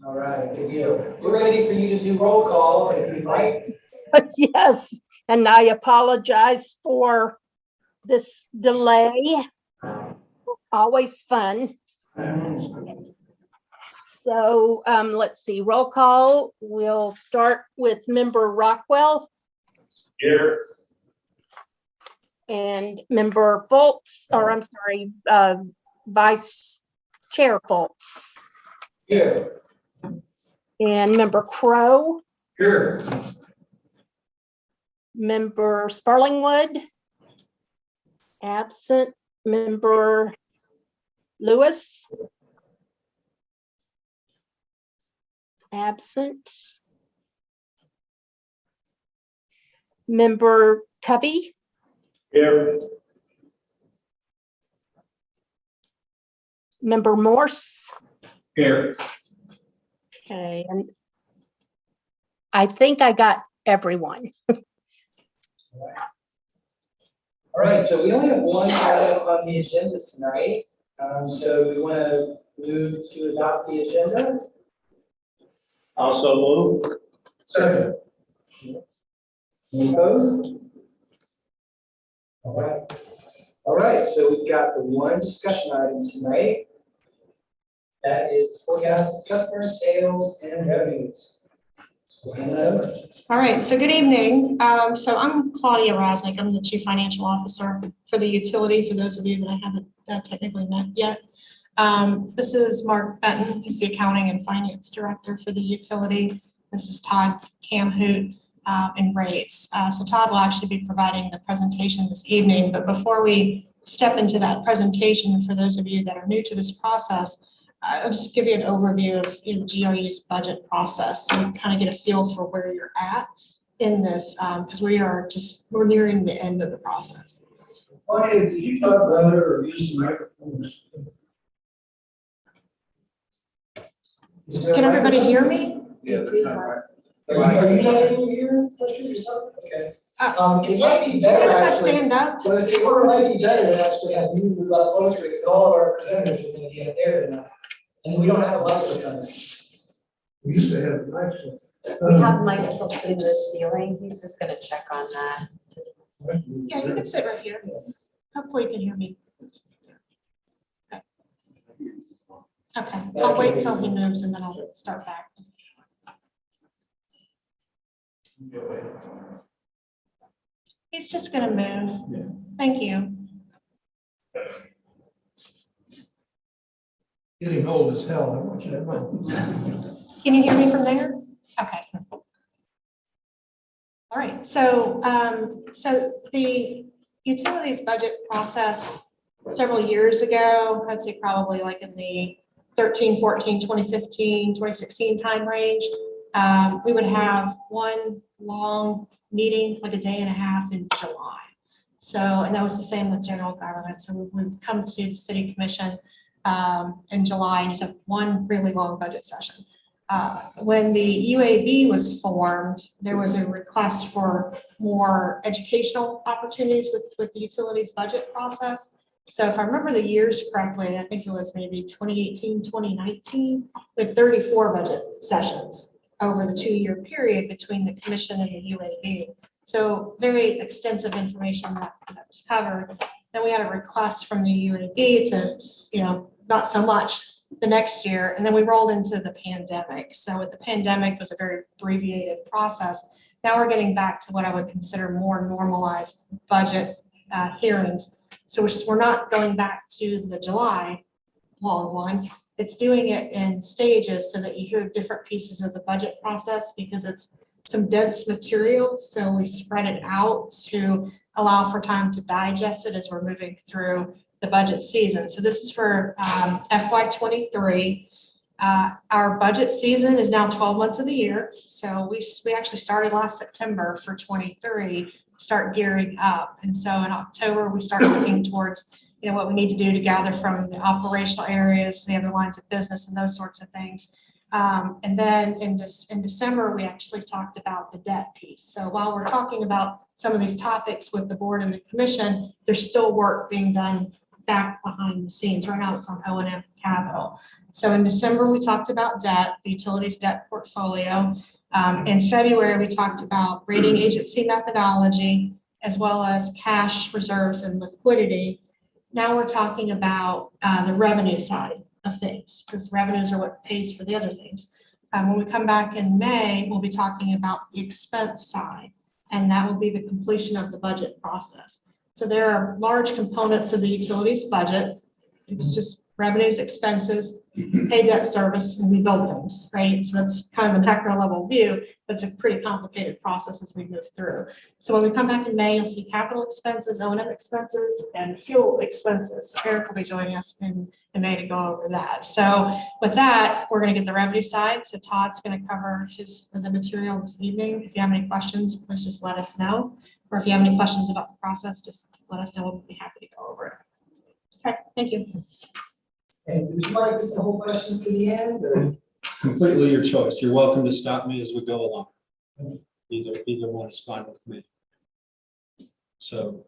All right, good deal. We're ready for you to do roll call if you'd like. Yes, and I apologize for this delay. Always fun. So let's see, roll call. We'll start with member Rockwell. Here. And member Fultz, or I'm sorry, Vice Chair Fultz. Here. And member Crow. Here. Member Sparlingwood. Absent. Member Lewis. Absent. Member Covey. Here. Member Morse. Here. Okay, and I think I got everyone. All right, so we only have one item on the agenda tonight. So we want to move to adopt the agenda. Also move. Second. Any opposed? All right. All right, so we've got the one discussion item tonight. That is forecast customer sales and revenues. So we'll hand that over. All right, so good evening. So I'm Claudia Rasnick. I'm the Chief Financial Officer for the utility, for those of you that I haven't technically met yet. This is Mark Benton. He's the Accounting and Finance Director for the utility. This is Todd Camhoot and rates. So Todd will actually be providing the presentation this evening. But before we step into that presentation, for those of you that are new to this process, I'll just give you an overview of the GRU's budget process, so you kind of get a feel for where you're at in this, because we're nearing the end of the process. Claudia, did you talk louder or use the microphones? Can everybody hear me? Yeah, that's not right. Are you not able to hear? Okay. It might be If better I actually. stand up, Well, it might be better to actually have you move up closer because all of our presenters are going to be up there tonight. And we don't have a light coming. We used to have lights. We have microphones in the ceiling. He's just gonna check on that. yeah, you can sit right here. Hopefully you can hear me. Okay, I'll wait till he moves and then I'll start back. He's just gonna move. Thank you. Getting old as hell, I want you to know. Can you hear me from there? Okay. All right, so the utilities budget process several years ago, I'd say probably like in the 13, 14, 2015, 2016 time range, we would have one long meeting, like a day and a half in July. So, and that was the same with general government. So we would come to the city commission in July and just have one really long budget session. When the UAB was formed, there was a request for more educational opportunities with the utilities budget process. So if I remember the years correctly, I think it was maybe 2018, 2019, with 34 budget sessions over the 2-year period between the commission and the UAB. So very extensive information that was covered. Then we had a request from the UAB to, not so much the next year. And then we rolled into the pandemic. So with the pandemic, it was a very abbreviated process. Now we're getting back to what I would consider more normalized budget hearings. So we're not going back to the July long one. It's doing it in stages so that you hear different pieces of the budget process because it's some dense material. So we spread it out to allow for time to digest it as we're moving through the budget season. So this is for FY23. Our budget season is now 12 months of the year. So we actually started last September for 23, start gearing up. And so in October, we start looking towards what we need to do to gather from the operational areas, the other lines of business and those sorts of things. And then in December, we actually talked about the debt piece. So while we're talking about some of these topics with the board and the commission, there's still work being done back behind the scenes. Right now it's on O&M capital. So in December, we talked about debt, the utilities debt portfolio. In February, we talked about rating agency methodology, as well as cash reserves and liquidity. Now we're talking about the revenue side of things, because revenues are what pays for the other things. When we come back in May, we'll be talking about the expense side, and that will be the completion of the budget process. So there are large components of the utilities budget. It's just revenues, expenses, pay debt service, and we build things, right? So that's kind of the macro level view, but it's a pretty complicated process as we move through. So when we come back in May, you'll see capital expenses, O&M expenses, and fuel expenses. Eric will be joining us in May to go over that. So with that, we're going to get the revenue side. So Todd's going to cover the material this evening. If you have any questions, please just let us know. Or if you have any questions about the process, just let us know. We'll be happy to go over it. Okay, thank you. And would you like the whole questions to the end, or? Completely your choice. You're welcome to stop me as we go along. Either one is fine with me. So,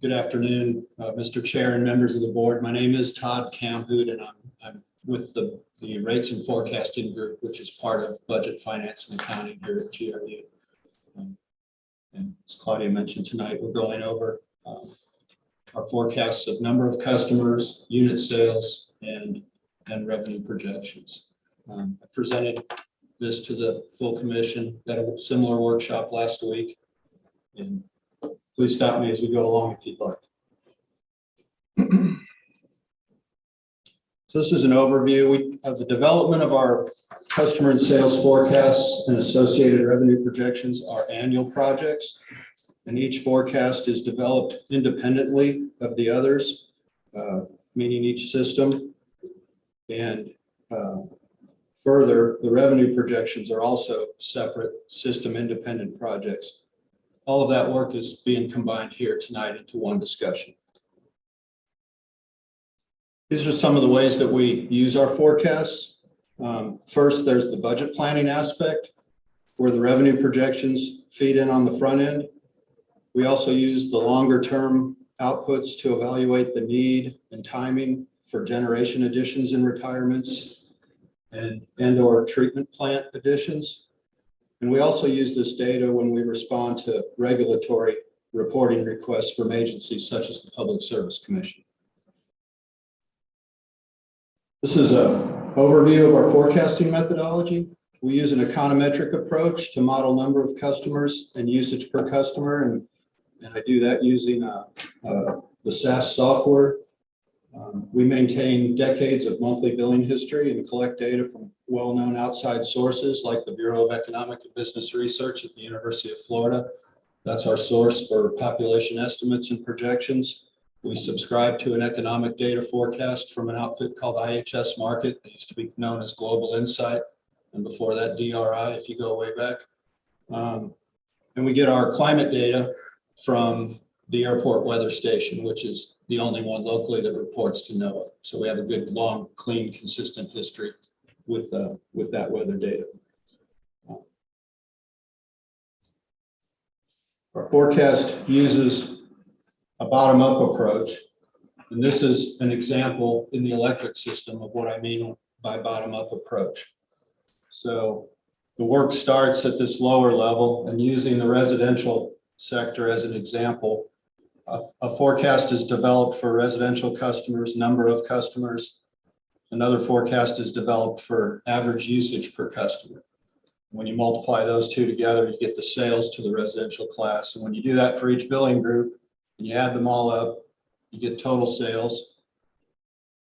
good afternoon, Mr. Chair and members of the board. My name is Todd Camhood, and I'm with the Rates and Forecasting Group, which is part of Budget, Finance, and Accounting here at GRU. And as Claudia mentioned tonight, we're going over our forecasts of number of customers, unit sales, and revenue projections. I presented this to the full commission at a similar workshop last week. And please stop me as we go along if you'd like. So this is an overview of the development of our customer and sales forecasts and associated revenue projections are annual projects. And each forecast is developed independently of the others, meaning each system. And further, the revenue projections are also separate system independent projects. All of that work is being combined here tonight into one discussion. These are some of the ways that we use our forecasts. First, there's the budget planning aspect, where the revenue projections feed in on the front end. We also use the longer term outputs to evaluate the need and timing for generation additions and retirements and or treatment plant additions. And we also use this data when we respond to regulatory reporting requests from agencies such as the Public Service Commission. This is an overview of our forecasting methodology. We use an econometric approach to model number of customers and usage per customer. And I do that using the SAS software. We maintain decades of monthly billing history and collect data from well-known outside sources like the Bureau of Economic and Business Research at the University of Florida. That's our source for population estimates and projections. We subscribe to an economic data forecast from an outfit called IHS Market. It used to be known as Global Insight, and before that DRI, if you go way back. And we get our climate data from the airport weather station, which is the only one locally that reports to NOAA. So we have a good, long, clean, consistent history with that weather data. Our forecast uses a bottom-up approach. And this is an example in the electric system of what I mean by bottom-up approach. So the work starts at this lower level, and using the residential sector as an example, a forecast is developed for residential customers, number of customers. Another forecast is developed for average usage per customer. When you multiply those two together, you get the sales to the residential class. And when you do that for each billing group, and you add them all up, you get total sales.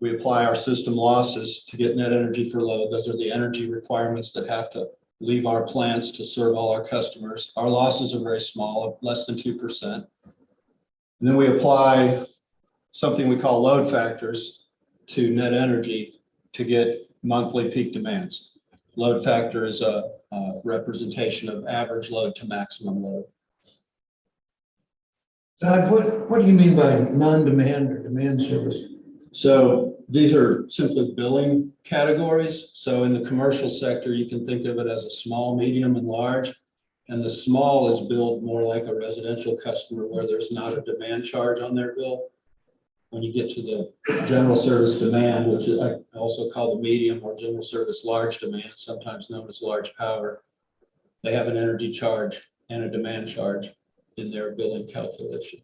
We apply our system losses to get net energy for load. Those are the energy requirements that have to leave our plants to serve all our customers. Our losses are very small, less than 2%. And then we apply something we call load factors to net energy to get monthly peak demands. Load factor is a representation of average load to maximum load. Todd, what do you mean by non-demand or demand service? So these are simply billing categories. So in the commercial sector, you can think of it as a small, medium, and large. And the small is billed more like a residential customer where there's not a demand charge on their bill. when you get to the general service demand, which I also call the medium or general service large demand, sometimes known as large power, they have an energy charge and a demand charge in their billing calculation.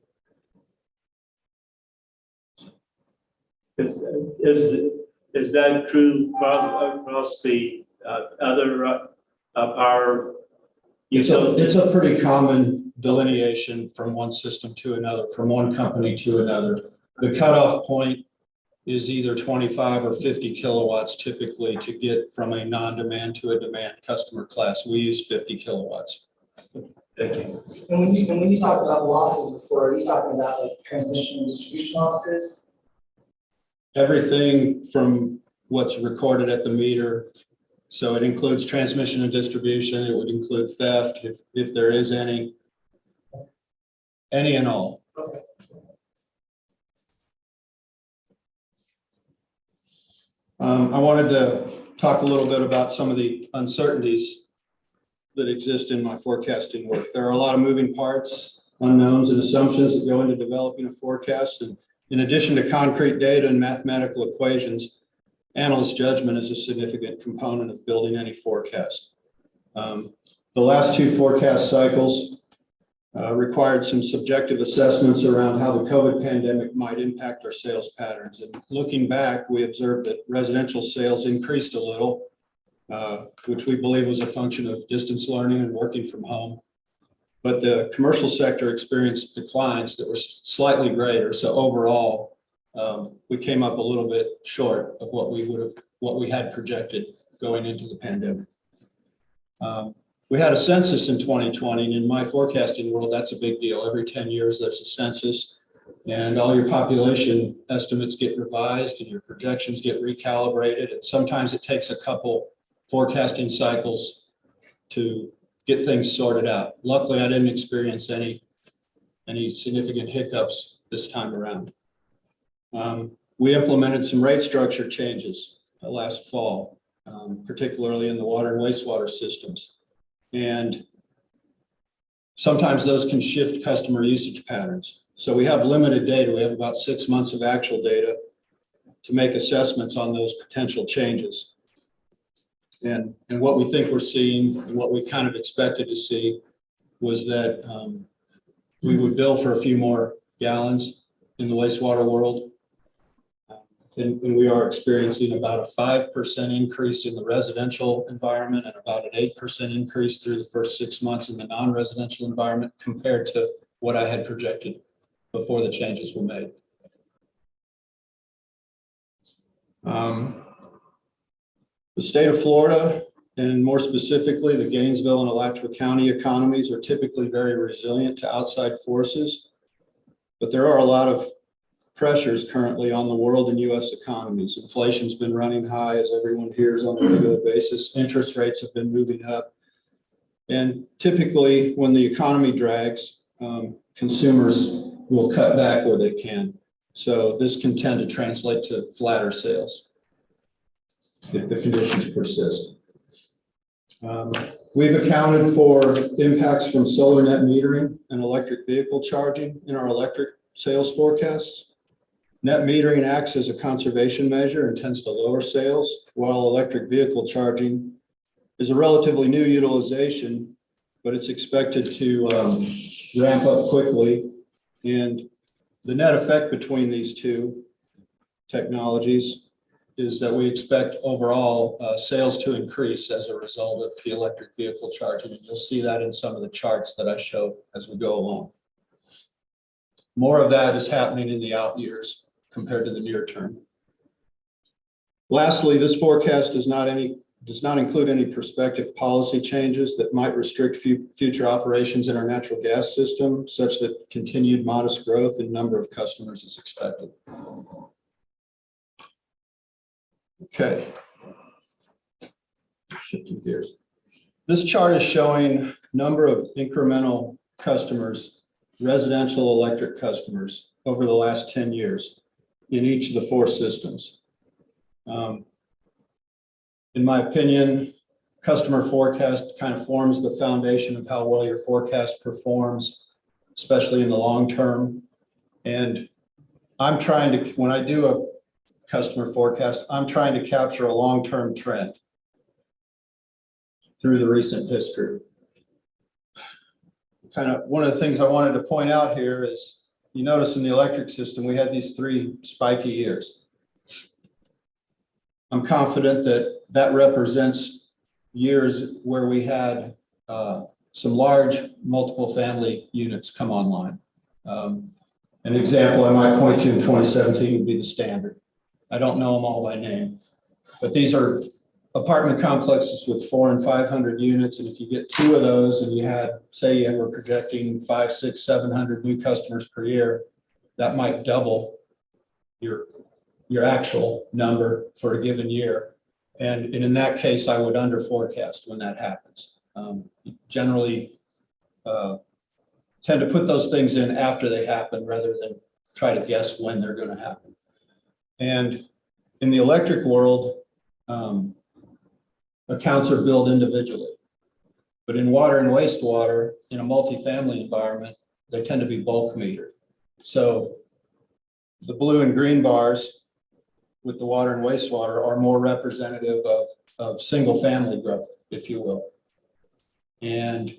Is that true across the other power utilities? It's a pretty common delineation from one system to another, from one company to another. The cutoff point is either 25 or 50 kilowatts typically to get from a non-demand to a demand customer class. We use 50 kilowatts. Thank you. And when you talk about losses before, are you talking about like transmission and distribution losses? Everything from what's recorded at the meter. So it includes transmission and distribution. It would include theft if there is any and all. Okay. I wanted to talk a little bit about some of the uncertainties that exist in my forecasting work. There are a lot of moving parts, unknowns, and assumptions that go into developing a forecast. And in addition to concrete data and mathematical equations, analyst judgment is a significant component of building any forecast. The last two forecast cycles required some subjective assessments around how the COVID pandemic might impact our sales patterns. And looking back, we observed that residential sales increased a little, which we believe was a function of distance learning and working from home. But the commercial sector experienced declines that were slightly greater. So overall, we came up a little bit short of what we had projected going into the pandemic. We had a census in 2020, and in my forecasting world, that's a big deal. Every 10 years, there's a census, and all your population estimates get revised and your projections get recalibrated. And sometimes it takes a couple forecasting cycles to get things sorted out. Luckily, I didn't experience any significant hiccups this time around. We implemented some rate structure changes last fall, particularly in the water and wastewater systems. And sometimes those can shift customer usage patterns. So we have limited data. We have about 6 months of actual data to make assessments on those potential changes. And what we think we're seeing and what we kind of expected to see was that we would bill for a few more gallons in the wastewater world. And we are experiencing about a 5% increase in the residential environment and about an 8% increase through the first 6 months in the non-residential environment compared to what I had projected before the changes were made. The state of Florida, and more specifically, the Gainesville and Alachua County economies are typically very resilient to outside forces, but there are a lot of pressures currently on the world and U.S. economies. Inflation's been running high, as everyone hears on a regular basis. Interest rates have been moving up. And typically, when the economy drags, consumers will cut back where they can. So this can tend to translate to flatter sales if the conditions persist. We've accounted for impacts from solar net metering and electric vehicle charging in our electric sales forecasts. Net metering acts as a conservation measure and tends to lower sales, while electric vehicle charging is a relatively new utilization, but it's expected to ramp up quickly. And the net effect between these two technologies is that we expect overall sales to increase as a result of the electric vehicle charging. And you'll see that in some of the charts that I show as we go along. More of that is happening in the out years compared to the near term. Lastly, this forecast does not include any prospective policy changes that might restrict future operations in our natural gas system, such that continued modest growth in number of customers is expected. Okay. Shifting gears. This chart is showing number of incremental customers, residential electric customers, over the last 10 years in each of the 4 systems. In my opinion, customer forecast kind of forms the foundation of how well your forecast performs, especially in the long term. And I'm trying to, when I do a customer forecast, I'm trying to capture a long-term trend through the recent history. Kind of one of the things I wanted to point out here is, you notice in the electric system, we had these 3 spiky years. I'm confident that that represents years where we had some large multiple family units come online. An example I might point to in 2017 would be the Standard. I don't know them all by name, but these are apartment complexes with 400 and 500 units. And if you get 2 of those and you had, say you were projecting 500, 600, 700 new customers per year, that might double your actual number for a given year. And in that case, I would under forecast when that happens. Generally tend to put those things in after they happen rather than try to guess when they're going to happen. And in the electric world, accounts are billed individually. But in water and wastewater, in a multifamily environment, they tend to be bulk metered. So the blue and green bars with the water and wastewater are more representative of single family growth, if you will. And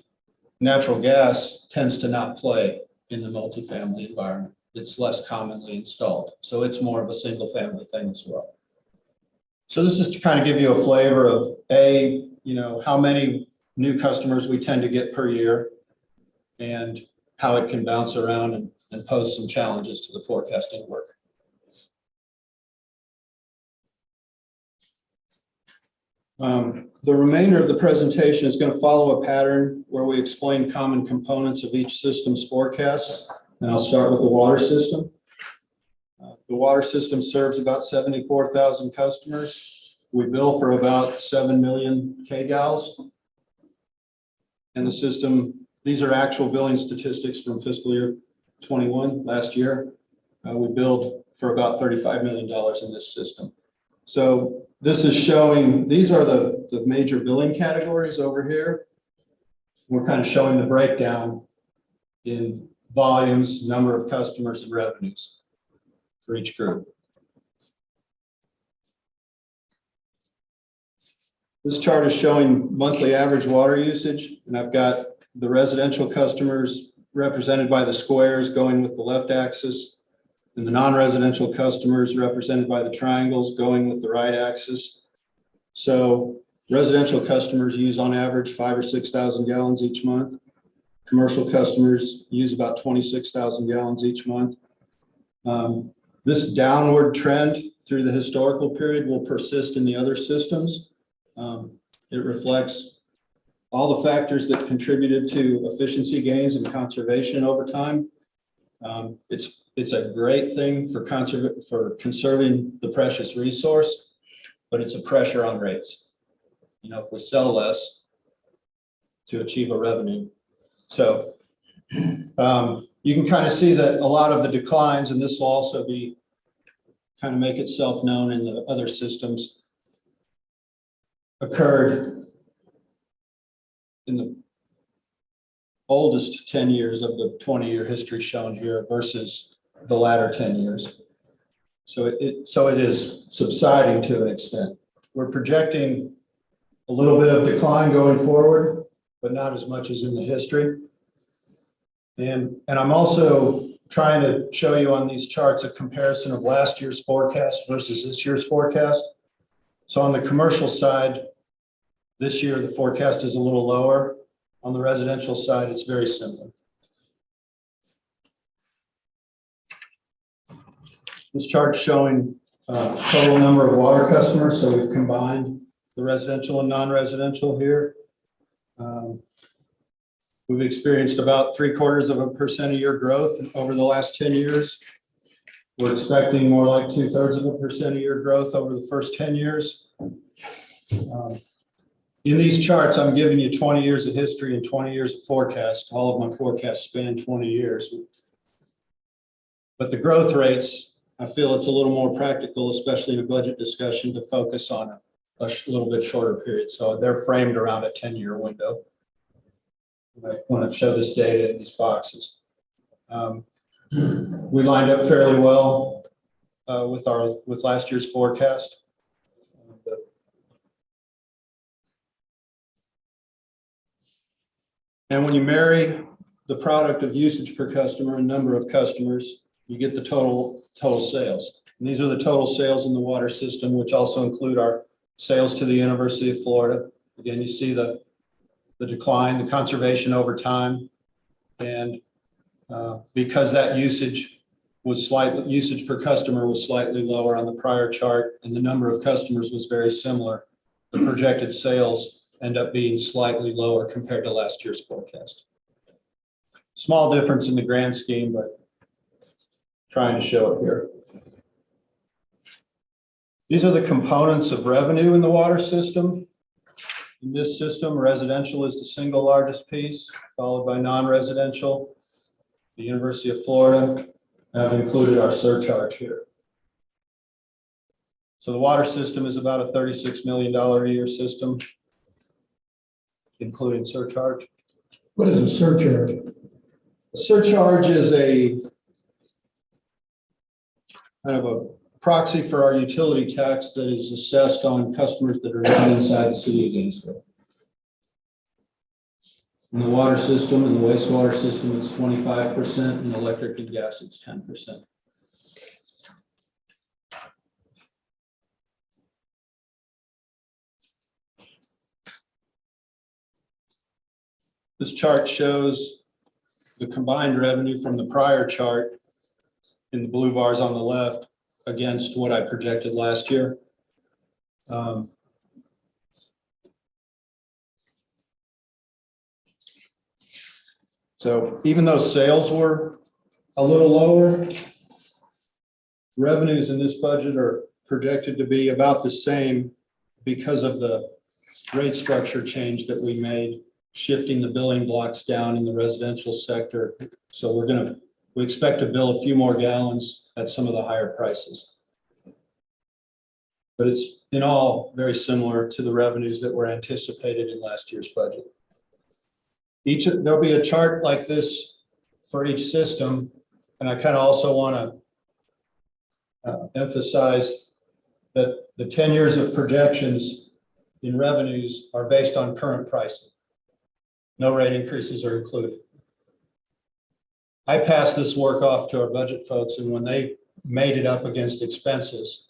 natural gas tends to not play in the multifamily environment. It's less commonly installed. So it's more of a single family thing as well. So this is to kind of give you a flavor of how many new customers we tend to get per year and how it can bounce around and pose some challenges to the forecasting work. The remainder of the presentation is going to follow a pattern where we explain common components of each system's forecasts. And I'll start with the water system. The water system serves about 74,000 customers. We bill for about 7 million kgals. And the system, these are actual billing statistics from fiscal year 21, last year. We billed for about $35 million in this system. So this is showing, these are the major billing categories over here. We're kind of showing the breakdown in volumes, number of customers, and revenues for each group. This chart is showing monthly average water usage, and I've got the residential customers represented by the squares going with the left axis, and the non-residential customers represented by the triangles going with the right axis. So residential customers use on average 5,000 or 6,000 gallons each month. Commercial customers use about 26,000 gallons each month. This downward trend through the historical period will persist in the other systems. It reflects all the factors that contributed to efficiency gains and conservation over time. It's a great thing for conserving the precious resource, but it's a pressure on rates. If we sell less to achieve a revenue. So you can kind of see that a lot of the declines, and this will also be kind of make itself known in the other systems, occurred in the oldest 10 years of the 20-year history shown here versus the latter 10 years. So it is subsiding to an extent. We're projecting a little bit of decline going forward, but not as much as in the history. And I'm also trying to show you on these charts a comparison of last year's forecast versus this year's forecast. So on the commercial side, this year the forecast is a little lower. On the residential side, it's very similar. This chart is showing total number of water customers. So we've combined the residential and non-residential here. We've experienced about 0.75% a year growth over the last 10 years. We're expecting more like 0.2% a year growth over the first 10 years. In these charts, I'm giving you 20 years of history and 20 years of forecast. All of my forecasts span 20 years. But the growth rates, I feel it's a little more practical, especially in a budget discussion, to focus on a little bit shorter period. So they're framed around a 10-year window. I want to show this data in these boxes. We lined up fairly well with last year's forecast. And when you marry the product of usage per customer and number of customers, you get the total sales. And these are the total sales in the water system, which also include our sales to the University of Florida. Again, you see the decline, the conservation over time. And because that usage per customer was slightly lower on the prior chart, and the number of customers was very similar, the projected sales end up being slightly lower compared to last year's forecast. Small difference in the grand scheme, but trying to show it here. These are the components of revenue in the water system. In this system, residential is the single largest piece, followed by non-residential, the University of Florida, and I've included our surcharge here. So the water system is about a $36 million a year system, including surcharge. What is a surcharge? A surcharge is a kind of a proxy for our utility tax that is assessed on customers that are not inside the city of Gainesville. In the water system and the wastewater system, it's 25%, and electric and gas, it's 10%. This chart shows the combined revenue from the prior chart in the blue bars on the left against what I projected last year. So even though sales were a little lower, revenues in this budget are projected to be about the same because of the rate structure change that we made, shifting the billing blocks down in the residential sector. So we expect to bill a few more gallons at some of the higher prices. But it's in all very similar to the revenues that were anticipated in last year's budget. There'll be a chart like this for each system. And I kind of also want to emphasize that the 10 years of projections in revenues are based on current pricing. No rate increases are included. I passed this work off to our budget folks, and when they made it up against expenses,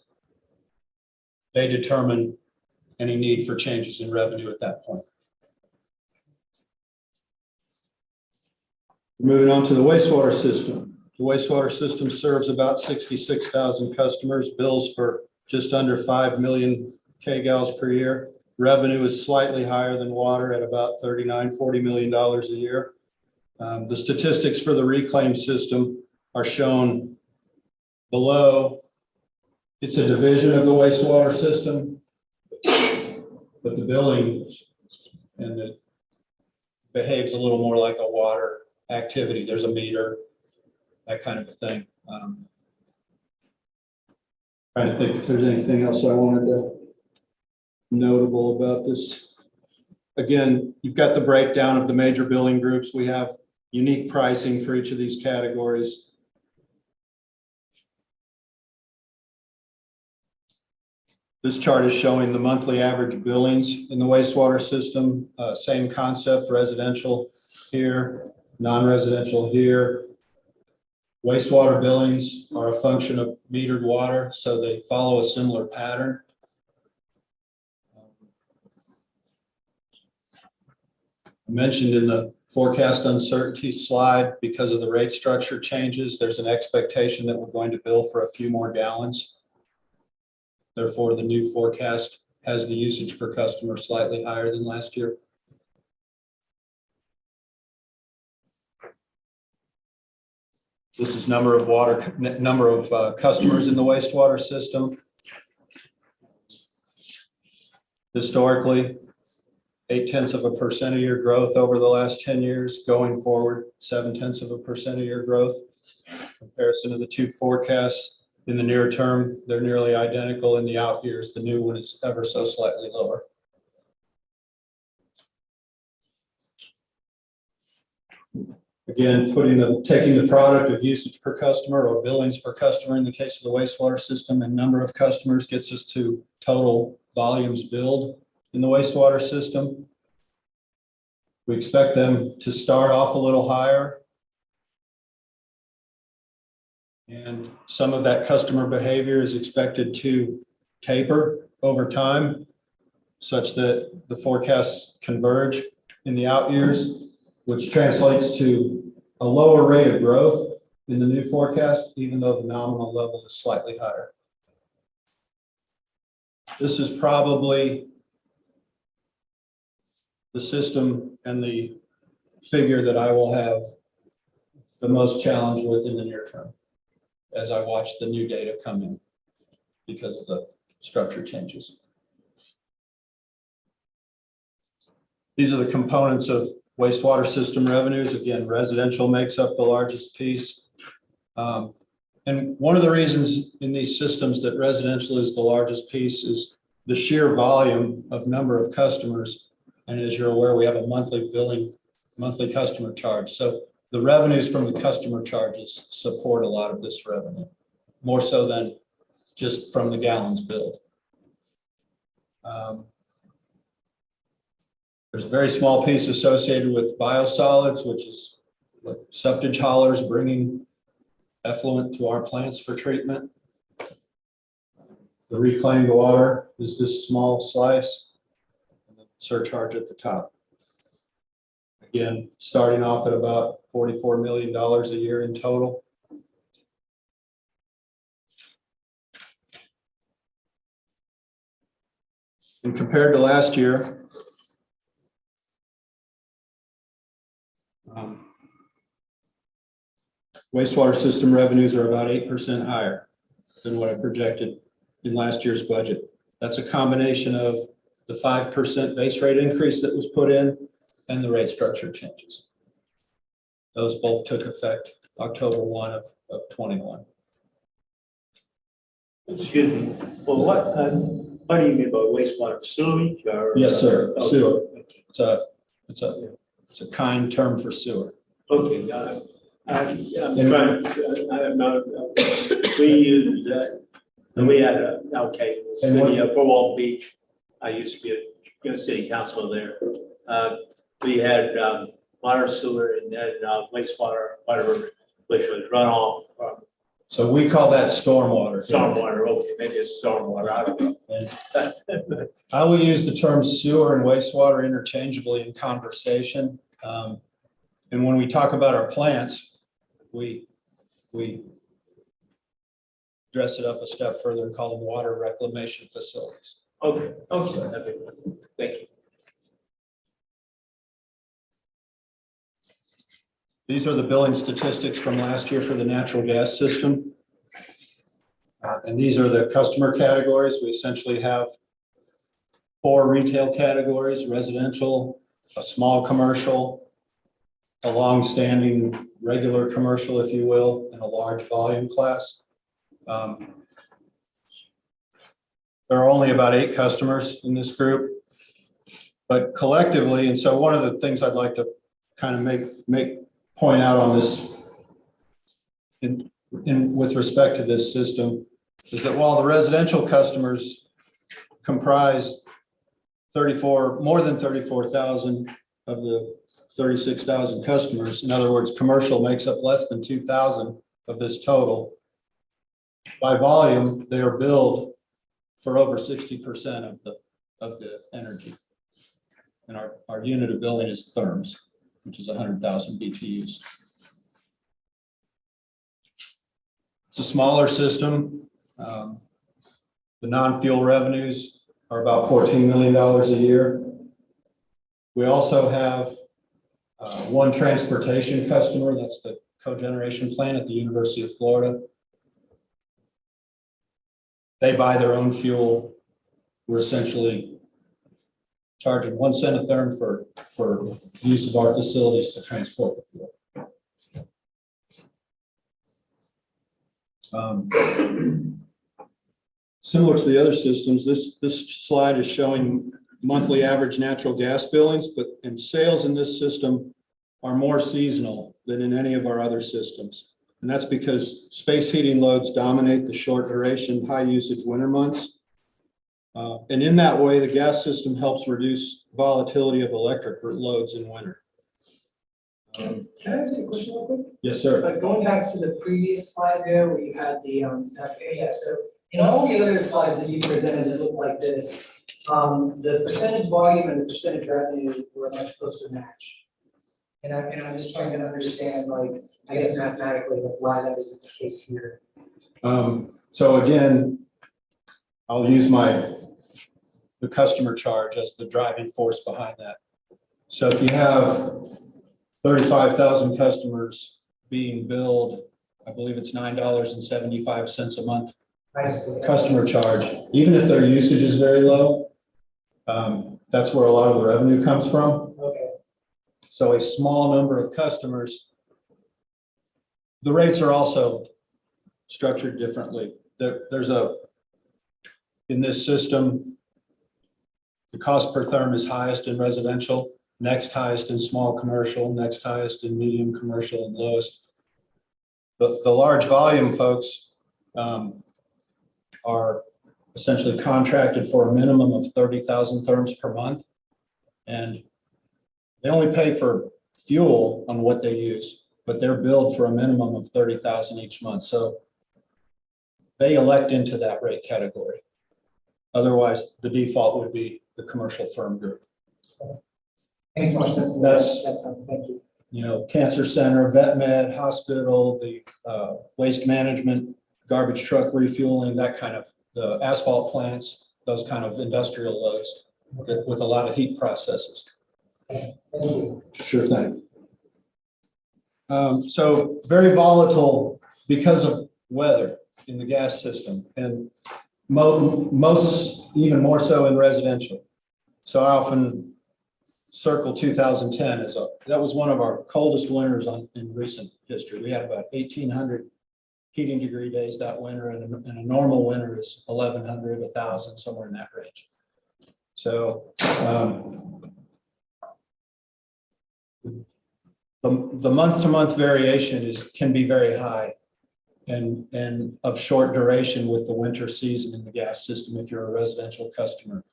they determined any need for changes in revenue at that point. Moving on to the wastewater system. The wastewater system serves about 66,000 customers, bills for just under 5 million kgals per year. Revenue is slightly higher than water at about $39–40 million a year. The statistics for the reclaim system are shown below. It's a division of the wastewater system, but the billing and it behaves a little more like a water activity. There's a meter, that kind of a thing. Trying to think if there's anything else I wanted to notable about this. Again, you've got the breakdown of the major billing groups. We have unique pricing for each of these categories. This chart is showing the monthly average billings in the wastewater system. Same concept, residential here, non-residential here. Wastewater billings are a function of metered water, so they follow a similar pattern. I mentioned in the forecast uncertainty slide, because of the rate structure changes, there's an expectation that we're going to bill for a few more gallons. Therefore, the new forecast has the usage per customer slightly higher than last year. This is number of customers in the wastewater system. Historically, 0.8% a year growth over the last 10 years. Going forward, 0.7% a year growth. Comparison of the two forecasts. In the near term, they're nearly identical. In the out years, the new one is ever so slightly lower. Again, taking the product of usage per customer or billings per customer in the case of the wastewater system and number of customers gets us to total volumes billed in the wastewater system. We expect them to start off a little higher. And some of that customer behavior is expected to taper over time such that the forecasts converge in the out years, which translates to a lower rate of growth in the new forecast, even though the nominal level is slightly higher. This is probably the system and the figure that I will have the most challenge with in the near term as I watch the new data come in because of the structure changes. These are the components of wastewater system revenues. Again, residential makes up the largest piece. And one of the reasons in these systems that residential is the largest piece is the sheer volume of number of customers. And as you're aware, we have a monthly billing, monthly customer charge. So the revenues from the customer charges support a lot of this revenue, more so than just from the gallons billed. There's a very small piece associated with biosolids, which is like septic haulers bringing effluent to our plants for treatment. The reclaimed water is this small slice, and the surcharge at the top. Again, starting off at about $44 million a year in total. And compared to last year, wastewater system revenues are about 8% higher than what I projected in last year's budget. That's a combination of the 5% base rate increase that was put in and the rate structure changes. Those both took effect October 1 of 21. Excuse me. Well, what do you mean by wastewater sewage or? Yes, sir. Okay. Sewer. Okay. It's a kind term for sewer. Okay, I'm trying, I'm not, we use that, and we had a, okay, the city of Fort Walton Beach. I used to be a city councilor there. We had water, sewer, and then wastewater, whatever, which was runoff from So we call that stormwater. stormwater. Okay, maybe it's stormwater, I don't know. And I will use the terms sewer and wastewater interchangeably in conversation. And when we talk about our plants, we dress it up a step further and call them water reclamation facilities. Okay, okay, thank you. These are the billing statistics from last year for the natural gas system. And these are the customer categories. We essentially have 4 retail categories: residential, a small commercial, a long-standing regular commercial, if you will, and a large volume class. There are only about 8 customers in this group, but collectively, and so one of the things I'd like to kind of point out on this in with respect to this system is that while the residential customers comprise more than 34,000 of the 36,000 customers. In other words, commercial makes up less than 2,000 of this total. By volume, they are billed for over 60% of the energy. And our unit of billing is therms, which is 100,000 BTUs. It's a smaller system. The non-fuel revenues are about $14 million a year. We also have one transportation customer, that's the cogeneration plant at the University of Florida. They buy their own fuel. We're essentially charging 1 cent a therm for use of our facilities to transport the fuel. Similar to the other systems, this slide is showing monthly average natural gas billings, and sales in this system are more seasonal than in any of our other systems. And that's because space heating loads dominate the short duration, high usage winter months. And in that way, the gas system helps reduce volatility of electric loads in winter. Can I ask you a question real quick? Yes, sir. But going back to the previous slide there, where you had the, yeah, so in all the other slides that you presented that look like this, the percentage volume and the percentage revenue were much closer to match. And I'm just trying to understand, like, I guess mathematically, like, why that is the case here. So again, I'll use the customer charge as the driving force behind that. So if you have 35,000 customers being billed, I believe it's $9.75 a month customer charge, even if their usage is very low, that's where a lot of the revenue comes from. Okay. So a small number of customers, the rates are also structured differently. In this system, the cost per therm is highest in residential, next highest in small commercial, next highest in medium commercial, and lowest. The large volume folks are essentially contracted for a minimum of 30,000 therms per month. And they only pay for fuel on what they use, but they're billed for a minimum of 30,000 each month. So they elect into that rate category. Otherwise, the default would be the commercial firm group. Thanks so much. Thank you. You know, cancer center, vet med, hospital, the waste management, garbage truck refueling, that kind of, the asphalt plants, those kind of industrial loads with a lot of heat processes. Thank you. Sure thing. So very volatile because of weather in the gas system, and most even more so in residential. So I often circle 2010 as that was one of our coldest winters in recent history. We had about 1,800 heating degree days that winter, and a normal winter is 1,100, 1,000, somewhere in that range. So the month-to-month variation can be very high and of short duration with the winter season in the gas system if you're a residential customer.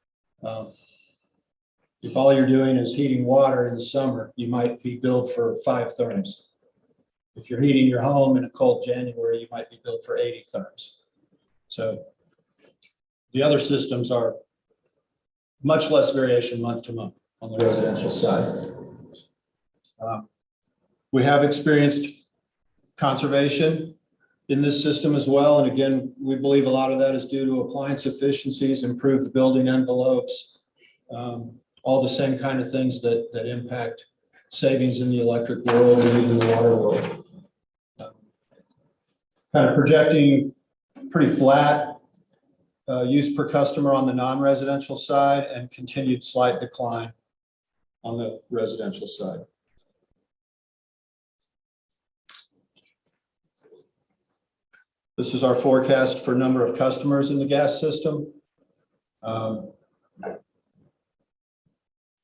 If all you're doing is heating water in the summer, you might be billed for 5 therms. If you're heating your home in a cold January, you might be billed for 80 therms. So the other systems are much less variation month to month on the residential side. We have experienced conservation in this system as well. And again, we believe a lot of that is due to appliance efficiencies, improved building envelopes, all the same kind of things that impact savings in the electric world and even the water world. Kind of projecting pretty flat use per customer on the non-residential side and continued slight decline on the residential side. This is our forecast for number of customers in the gas system.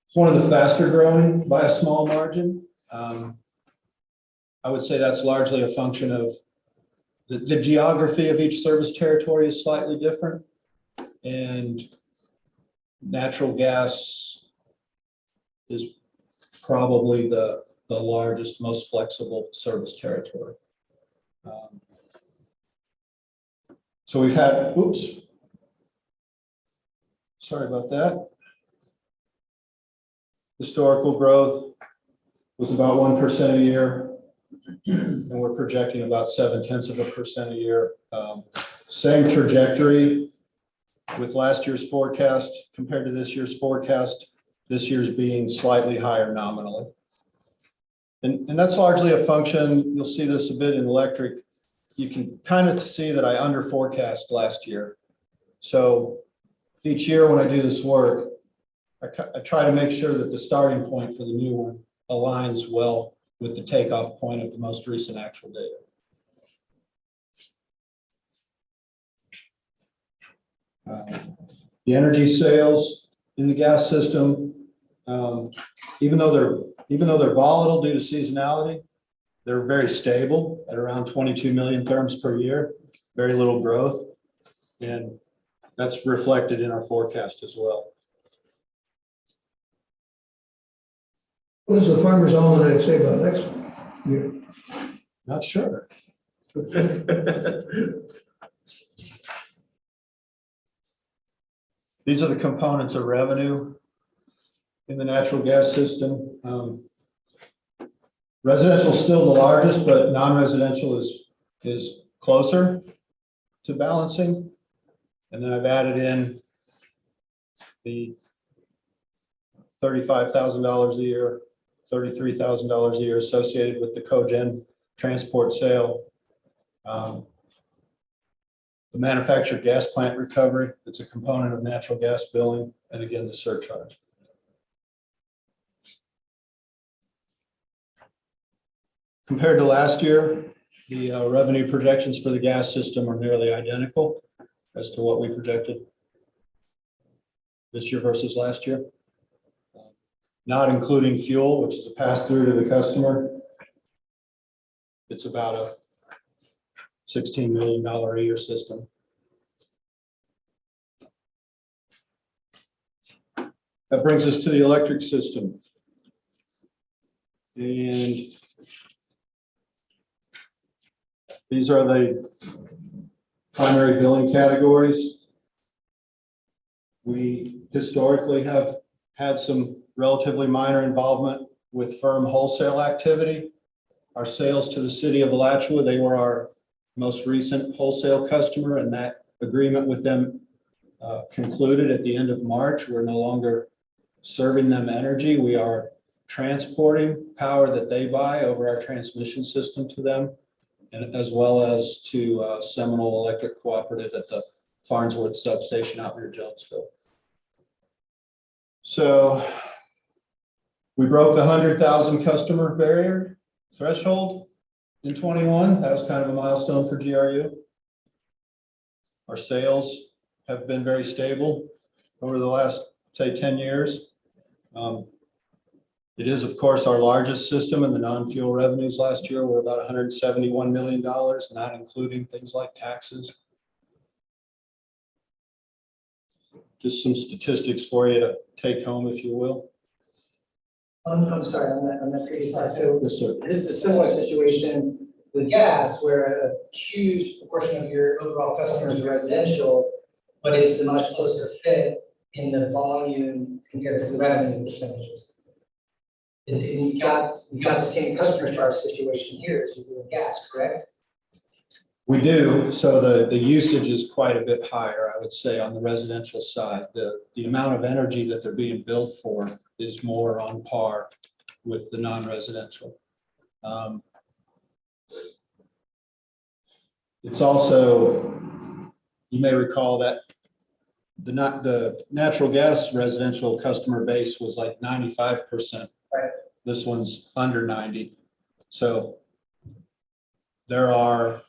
It's one of the faster growing by a small margin. I would say that's largely a function of the geography of each service territory is slightly different, and natural gas is probably the largest, most flexible service territory. So we've had, sorry about that. Historical growth was about 1% a year, and we're projecting about 0.7% a year. Same trajectory with last year's forecast compared to this year's forecast, this year's being slightly higher nominally. And that's largely a function, you'll see this a bit in electric. You can kind of see that I under forecast last year. So each year when I do this work, I try to make sure that the starting point for the new one aligns well with the takeoff point of the most recent actual data. The energy sales in the gas system, even though they're even though they're volatile due to seasonality, they're very stable at around 22 million therms per year, very little growth. And that's reflected in our forecast as well. What does the Farmer's Almanac say about next year? Not sure. These are the components of revenue in the natural gas system. Residential is still the largest, but non-residential is closer to balancing. And then I've added in the $35,000 a year, $33,000 a year associated with the cogen transport sale. The manufactured gas plant recovery, it's a component of natural gas billing, and again, the surcharge. Compared to last year, the revenue projections for the gas system are nearly identical as to what we projected this year versus last year. Not including fuel, which is a pass-through to the customer. It's about a $16 million a year system. That brings us to the electric system. And these are the primary billing categories. We historically have had some relatively minor involvement with firm wholesale activity. Our sales to the city of Alachua, they were our most recent wholesale customer, and that agreement with them concluded at the end of March. We're no longer serving them energy. We are transporting power that they buy over our transmission system to them, and as well as to Seminole Electric Cooperative at the Farnsworth substation out near Jonesville. So we broke the 100,000 customer barrier threshold in 21. That was kind of a milestone for GRU. Our sales have been very stable over the last, say, 10 years. It is, of course, our largest system, and the non-fuel revenues last year were about $171 million, not including things like taxes. Just some statistics for you to take home, if you will. I'm sorry, on that previous slide, so Yes, sir. this is a similar situation with gas, where a huge proportion of your overall customers are residential, but it's a much closer fit in the volume compared to the revenue percentages. And you got the same customer charge situation here as you do with gas, correct? We do. So the usage is quite a bit higher, I would say, on the residential side. The amount of energy that they're being billed for is more on par with the non-residential. It's also, you may recall that the natural gas residential customer base was like 95%. Right. This one's under 90. So there are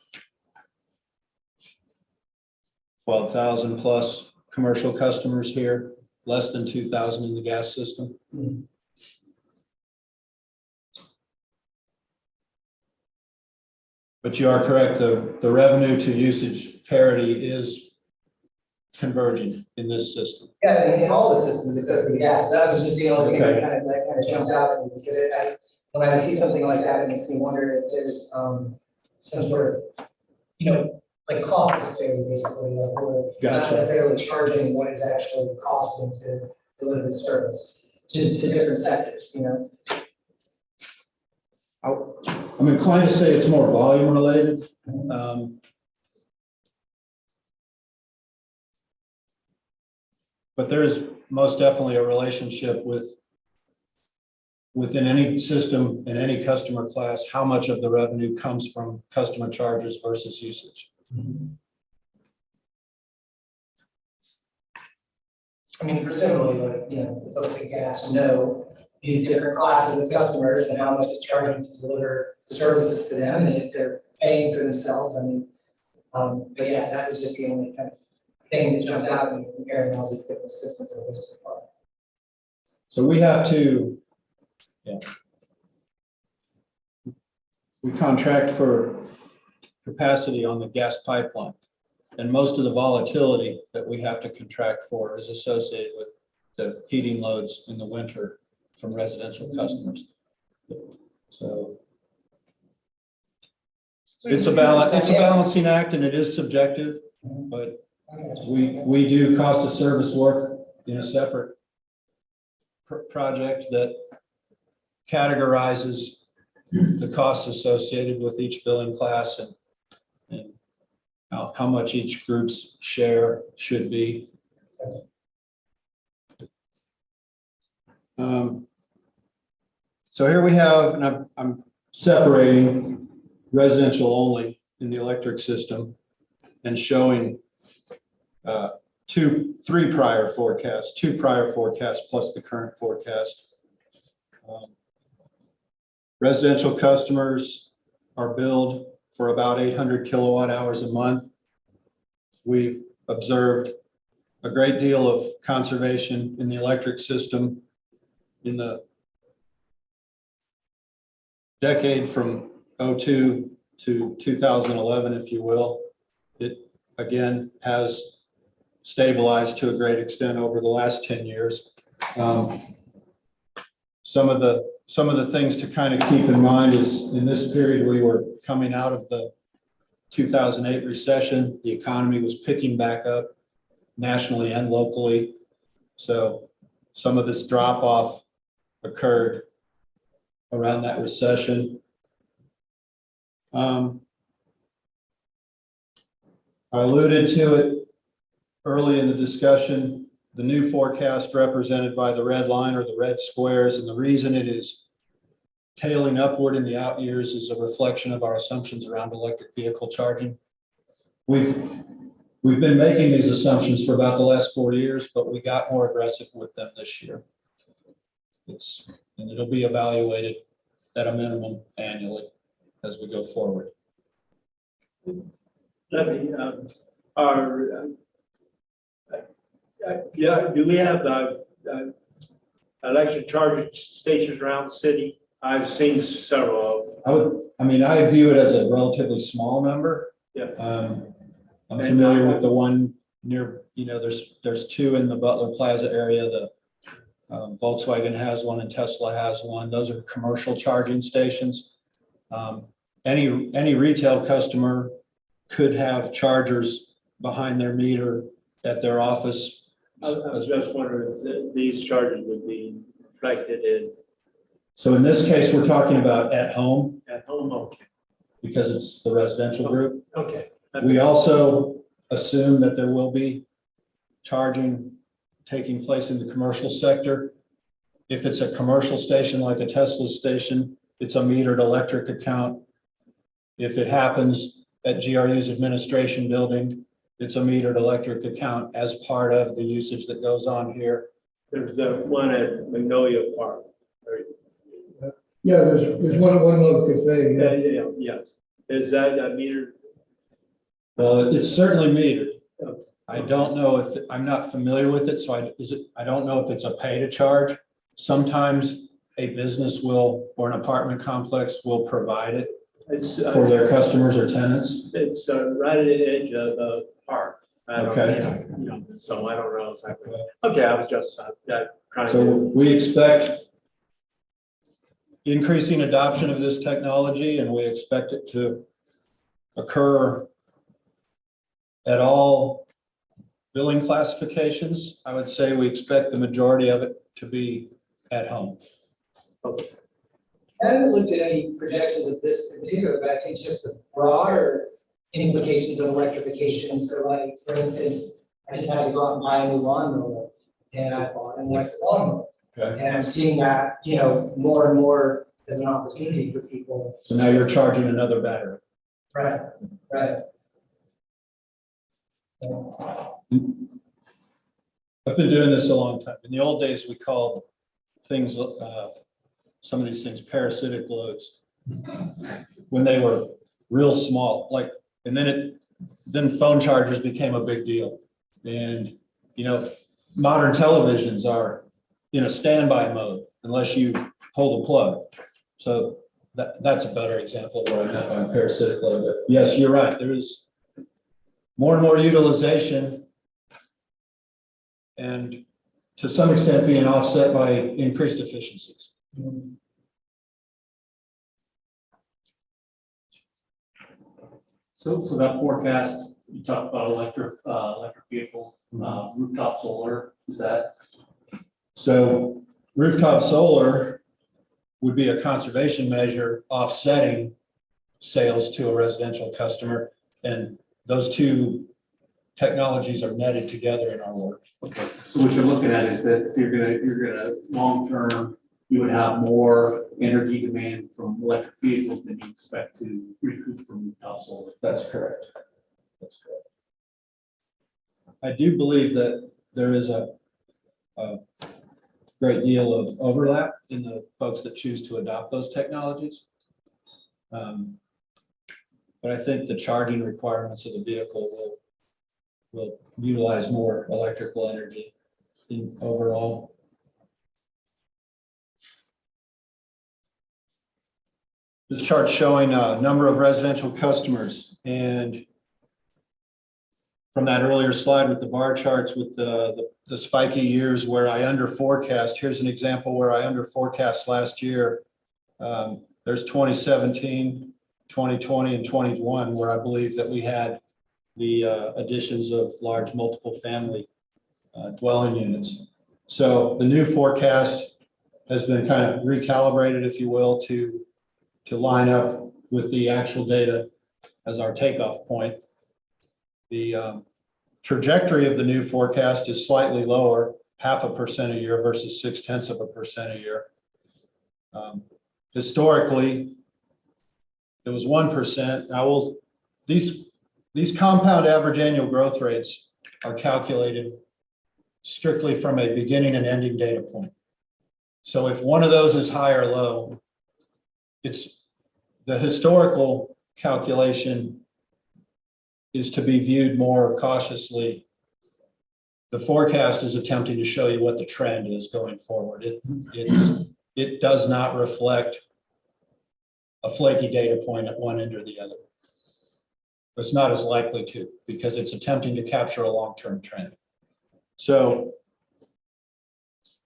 12,000 plus commercial customers here, less than 2,000 in the gas system. Mm-hmm. But you are correct, the revenue to usage parity is converging in this system. Yeah, in all the systems except for the gas. That was just the only thing Okay. that kind of jumped out at me, because when I see something like that, it makes me wonder if there's some sort of, like cost disparity, basically, or not Gotcha. necessarily charging what it's actually costing to deliver the service to different sectors, I'm inclined to say it's more volume related. But there is most definitely a relationship within any system in any customer class, how much of the revenue comes from customer charges versus usage. I mean, presumably, like, the folks at gas know these different classes of customers and how much it's charging to deliver services to them, and if they're paying for themselves, I mean, but yeah, that was just the only kind of thing that jumped out when comparing all these different systems that are listed. So we have to, we contract for capacity on the gas pipeline. And most of the volatility that we have to contract for is associated with the heating loads in the winter from residential customers. So it's a balancing act, and it is subjective, but we do cost of service work in a separate project that categorizes the costs associated with each billing class and how much each group's share should be. So here we have, and I'm separating residential only in the electric system and showing two prior forecasts plus the current forecast. Residential customers are billed for about 800 kilowatt hours a month. We've observed a great deal of conservation in the electric system in the decade from 2002 to 2011, if you will. It again has stabilized to a great extent over the last 10 years. Some of the things to kind of keep in mind is in this period, we were coming out of the 2008 recession. The economy was picking back up nationally and locally. So some of this drop off occurred around that recession. I alluded to it early in the discussion. The new forecast represented by the red line or the red squares, and the reason it is tailing upward in the out years is a reflection of our assumptions around electric vehicle charging. We've been making these assumptions for about the last 4 years, but we got more aggressive with them this year. And it'll be evaluated at a minimum annually as we go forward. Let me, do we have electric charging stations around the city? I've seen several of them. I view it as a relatively small number. Yeah. I'm familiar with the one near, there's two in the Butler Plaza area. The Volkswagen has one and Tesla has one. Those are commercial charging stations. Any retail customer could have chargers behind their meter at their office. I was just wondering if these charges would be reflected in. So in this case, we're talking about at home At home, okay. because it's the residential group. Okay. We also assume that there will be charging taking place in the commercial sector. If it's a commercial station like a Tesla station, it's a metered electric account. If it happens at GRU's administration building, it's a metered electric account as part of the usage that goes on here. There's the one at Magnolia Park. Yeah, there's one at One Love Cafe. Yeah. Is that a meter? Well, it's certainly metered. I don't know I'm not familiar with it, so I don't know if it's a pay to charge. Sometimes a business will, or an apartment complex will provide it for their customers or tenants. It's right at the edge of the park. Okay. So I don't know exactly. Okay, I was just trying So to. we expect increasing adoption of this technology, and we expect it to occur at all billing classifications. I would say we expect the majority of it to be at home. Okay. I haven't looked at any projections of this particular, but I think just the broader implications of electrification. So like, for instance, I just had to go out and buy a new lawnmower, and I bought an electric lawnmower. Okay. And I'm seeing that, more and more as an opportunity for people. So now you're charging another battery. Right. I've been doing this a long time. In the old days, we called things, some of these things parasitic loads. When they were real small, and then phone chargers became a big deal. And, modern televisions are in a standby mode unless you pull the plug. So That's a better example of what I meant by parasitic load. But yes, you're right. There is more and more utilization, and to some extent being offset by increased efficiencies. So that forecast, you talked about electric vehicle, rooftop solar, is that? So rooftop solar would be a conservation measure offsetting sales to a residential customer. And those two technologies are netted together in our work. Okay, so what you're looking at is that you're gonna, long-term, you would have more energy demand from electric vehicles than you expect to recoup from rooftop solar. That's correct. That's correct. I do believe that there is a great deal of overlap in the folks that choose to adopt those technologies. But I think the charging requirements of the vehicle will utilize more electrical energy in overall. This chart's showing a number of residential customers, and from that earlier slide with the bar charts with the spiky years where I under forecast, here's an example where I under forecast last year. There's 2017, 2020, and 21, where I believe that we had the additions of large multiple family dwelling units. So the new forecast has been kind of recalibrated, if you will, to line up with the actual data as our takeoff point. The trajectory of the new forecast is slightly lower, 0.5% a year versus 0.6% a year. Historically, it was 1%. Now, these compound average annual growth rates are calculated strictly from a beginning and ending data point. So if one of those is high or low, it's the historical calculation is to be viewed more cautiously. The forecast is attempting to show you what the trend is going forward. It does not reflect a flaky data point at one end or the other. It's not as likely to, because it's attempting to capture a long-term trend. So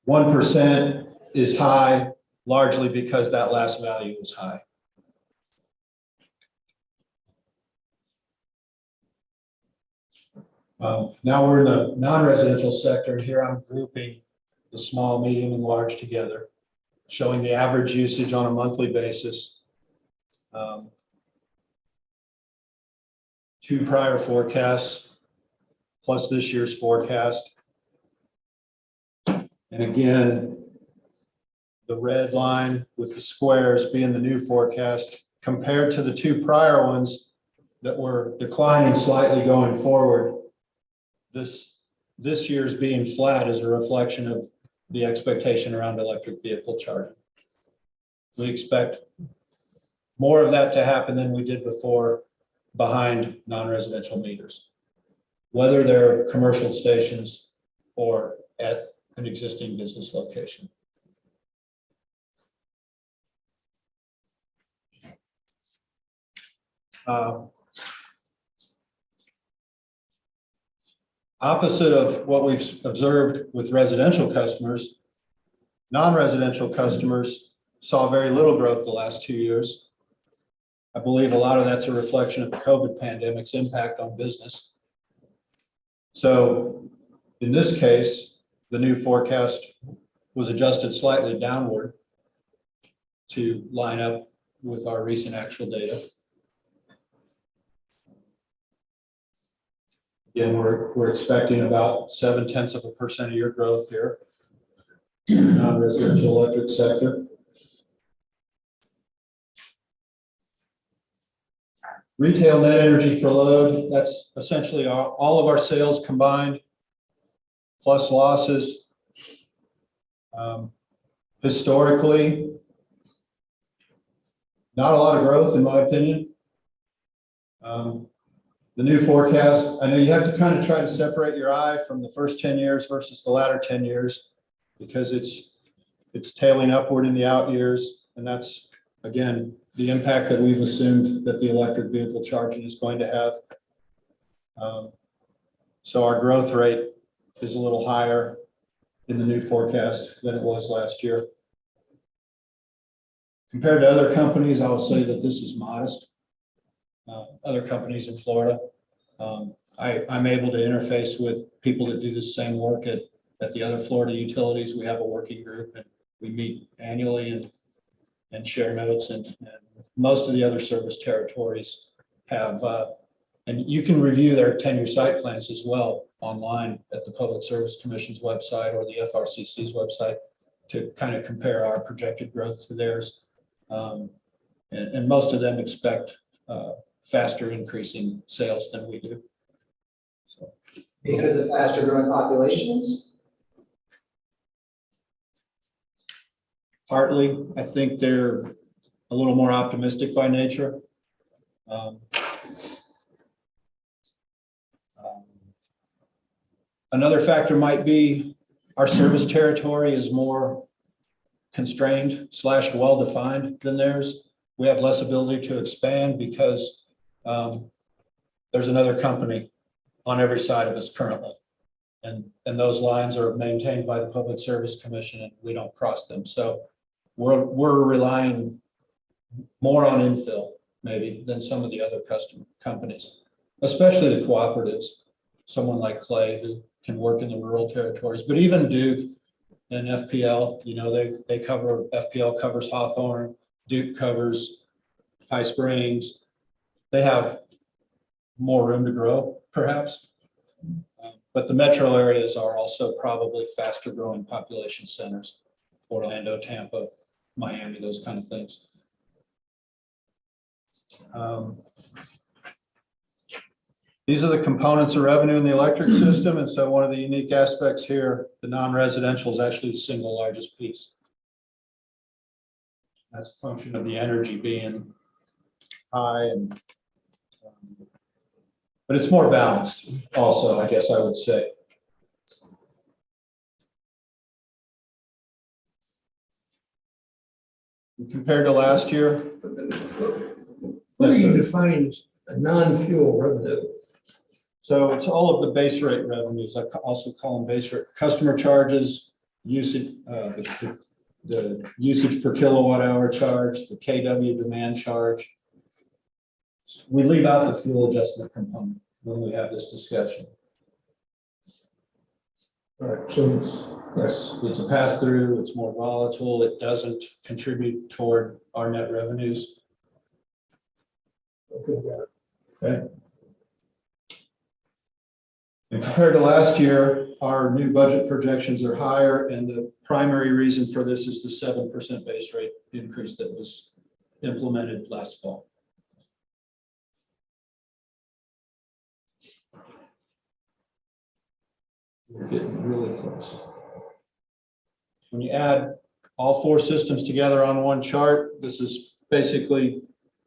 1% is high, largely because that last value is high. Now we're in the non-residential sector, and here I'm grouping the small, medium, and large together, showing the average usage on a monthly basis. Two prior forecasts, plus this year's forecast. And again, the red line with the squares being the new forecast compared to the two prior ones that were declining slightly going forward. This year's being flat is a reflection of the expectation around electric vehicle charging. We expect more of that to happen than we did before behind non-residential meters, whether they're commercial stations or at an existing business location. Opposite of what we've observed with residential customers, non-residential customers saw very little growth the last 2 years. I believe a lot of that's a reflection of the COVID pandemic's impact on business. So in this case, the new forecast was adjusted slightly downward to line up with our recent actual data. Again, we're expecting about 0.7% a year growth here in the non-residential electric sector. Retail net energy for load, that's essentially all of our sales combined, plus losses. Historically, not a lot of growth, in my opinion. The new forecast, I know you have to kind of try to separate your eye from the first 10 years versus the latter 10 years, because it's tailing upward in the out years, and that's again, the impact that we've assumed that the electric vehicle charging is going to have. So our growth rate is a little higher in the new forecast than it was last year. Compared to other companies, I will say that this is modest. Other companies in Florida, I'm able to interface with people that do the same work at the other Florida utilities. We have a working group and we meet annually and share notes, and most of the other service territories have, and you can review their 10-year site plans as well online at the Public Service Commission's website or the FRCC's website to kind of compare our projected growth to theirs. And most of them expect faster increasing sales than we do. So, Because of faster growing populations? partly, I think they're a little more optimistic by nature. Another factor might be our service territory is more constrained / well-defined than theirs. We have less ability to expand because there's another company on every side of us currently. And those lines are maintained by the Public Service Commission and we don't cross them. So we're relying more on infill maybe than some of the other customer companies, especially the cooperatives, someone like Clay who can work in the rural territories, but even Duke and FPL, you know, they cover, FPL covers Hawthorne, Duke covers High Springs. They have more room to grow, perhaps. But the metro areas are also probably faster growing population centers, Orlando, Tampa, Miami, those kind of things. These are the components of revenue in the electric system. And so one of the unique aspects here, the non-residential is actually the single largest piece. That's a function of the energy being high and but it's more balanced also, I guess I would say. Compared to last year. What are you defining as a non-fuel revenue? So it's all of the base rate revenues. I also call them base rate. Customer charges, usage, the usage per kilowatt hour charge, the KW demand charge. We leave out the fuel adjustment component when we have this discussion. All right, so It's a pass through, it's more volatile, it doesn't contribute toward our net revenues. okay, got it. Okay. And compared to last year, our new budget projections are higher, and the primary reason for this is the 7% base rate increase that was implemented last fall. We're getting really close. When you add all four systems together on one chart, this is basically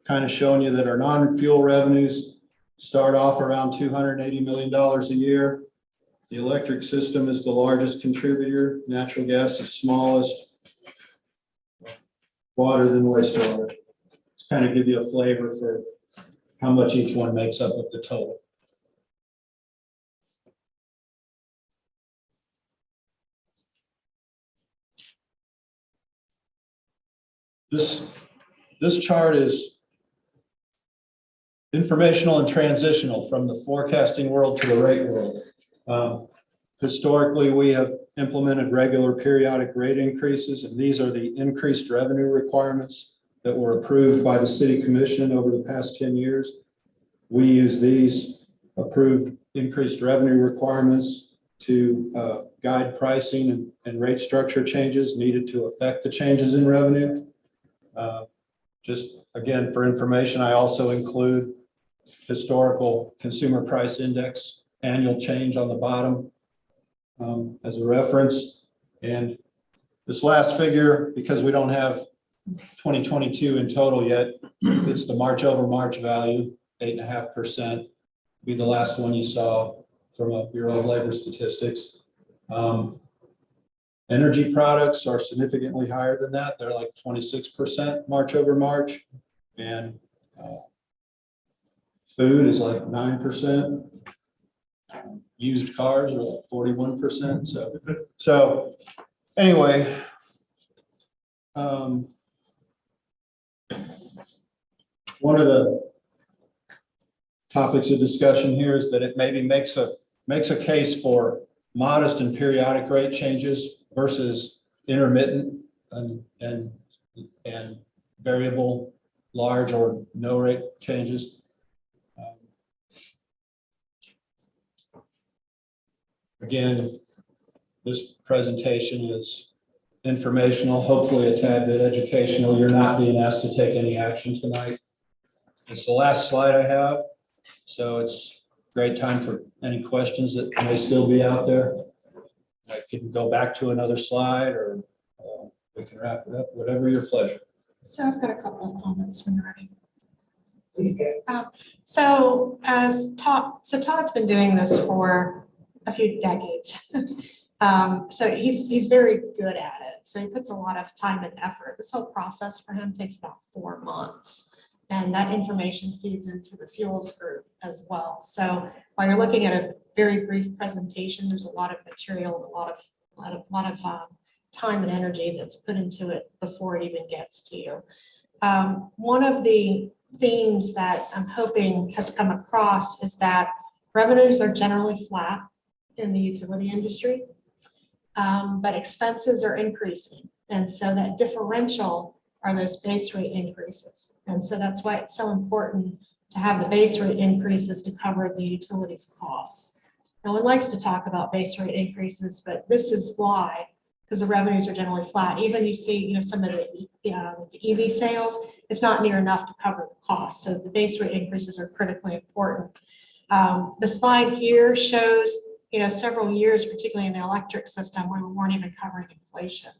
kind of showing you that our non-fuel revenues start off around $280 million a year. The electric system is the largest contributor. Natural gas is smallest. Water than wastewater. Just kind of give you a flavor for how much each one makes up of the total. This chart is informational and transitional from the forecasting world to the rate world. Historically, we have implemented regular periodic rate increases, and these are the increased revenue requirements that were approved by the City Commission over the past 10 years. We use these approved increased revenue requirements to guide pricing and rate structure changes needed to affect the changes in revenue. Just again, for information, I also include historical consumer price index annual change on the bottom as a reference. And this last figure, because we don't have 2022 in total yet, it's the March over March value, 8.5%, be the last one you saw from a Bureau of Labor Statistics. Energy products are significantly higher than that. They're like 26% March over March. And food is like 9%. Used cars are like 41%. So anyway, one of the topics of discussion here is that it maybe makes a case for modest and periodic rate changes versus intermittent and variable, large or no rate changes. Again, this presentation is informational, hopefully a tad bit educational. You're not being asked to take any action tonight. It's the last slide I have, so it's a great time for any questions that may still be out there. I can go back to another slide, or we can wrap it up, whatever your pleasure. So I've got a couple of comments when you're ready. Please get. So Todd's been doing this for a few decades. So he's very good at it. So he puts a lot of time and effort. This whole process for him takes about 4 months. And that information feeds into the fuels group as well. So while you're looking at a very brief presentation, there's a lot of material and a lot of time and energy that's put into it before it even gets to you. One of the themes that I'm hoping has come across is that revenues are generally flat in the utility industry, but expenses are increasing. And so that differential are those base rate increases. And so that's why it's so important to have the base rate increases to cover the utilities costs. No one likes to talk about base rate increases, but this is why, because the revenues are generally flat. Even you see, some of the EV sales, it's not near enough to cover the cost. So the base rate increases are critically important. The slide here shows, several years, particularly in the electric system, where we weren't even covering inflation.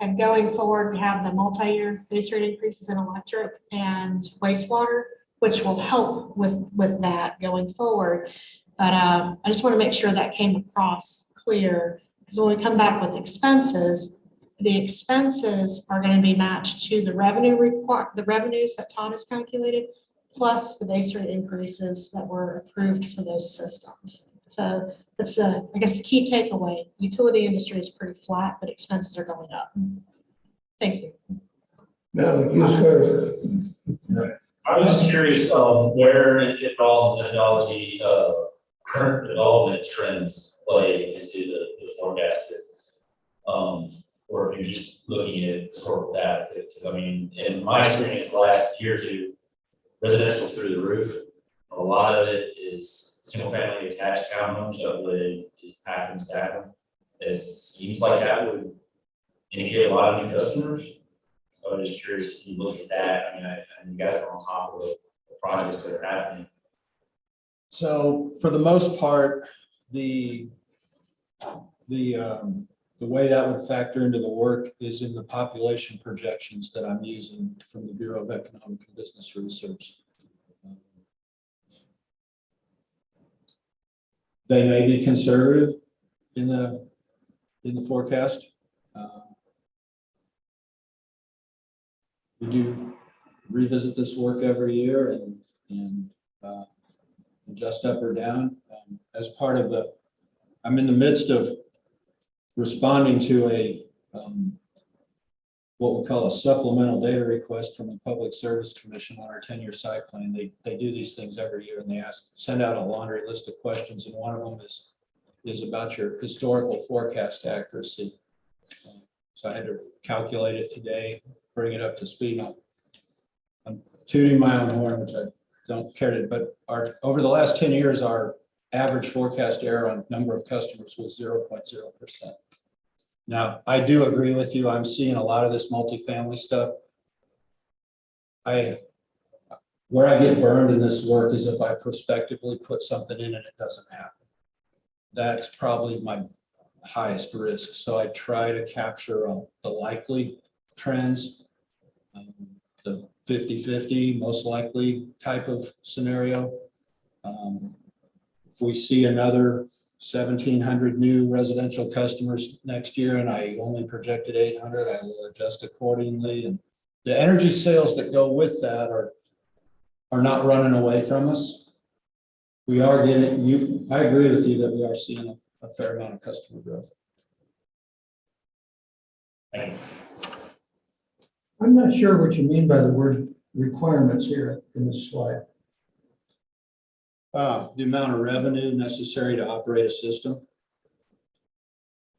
And going forward, we have the multi-year base rate increases in electric and wastewater, which will help with that going forward. But I just want to make sure that came across clear, because when we come back with expenses, the expenses are going to be matched to the revenues that Todd has calculated, plus the base rate increases that were approved for those systems. So that's I guess the key takeaway. Utility industry is pretty flat, but expenses are going up. Thank you. Now, used cars. Right. I was curious where, if all, the methodology current development trends play into the forecast. Or if you're just looking at historical data, because I mean, in my experience, the last year or two, residential through the roof. A lot of it is single family attached townhomes that would just pack and stack them. It seems like that would indicate a lot of new customers. So I'm just curious if you look at that. I mean, you guys are on top of the projects that are happening. So for the most part, the way that would factor into the work is in the population projections that I'm using from the Bureau of Economic and Business Research. They may be conservative in the forecast. We do revisit this work every year and adjust up or down. As part of I'm in the midst of responding to a what we call a supplemental data request from the Public Service Commission on our 10-year site plan. They do these things every year, and they send out a laundry list of questions, and one of them is about your historical forecast accuracy. So I had to calculate it today, bring it up to speed. I'm tooting my own horn, which I don't care to, but over the last 10 years, our average forecast error on number of customers was 0.0%. Now, I do agree with you. I'm seeing a lot of this multifamily stuff. Where I get burned in this work is if I prospectively put something in and it doesn't happen. That's probably my highest risk. So I try to capture the likely trends, the 50-50 most likely type of scenario. If we see another 1,700 new residential customers next year, and I only projected 800, I will adjust accordingly. And the energy sales that go with that are not running away from us. We are getting, I agree with you that we are seeing a fair amount of customer growth. Thank you. I'm not sure what you mean by the word requirements here in this slide. The amount of revenue necessary to operate a system.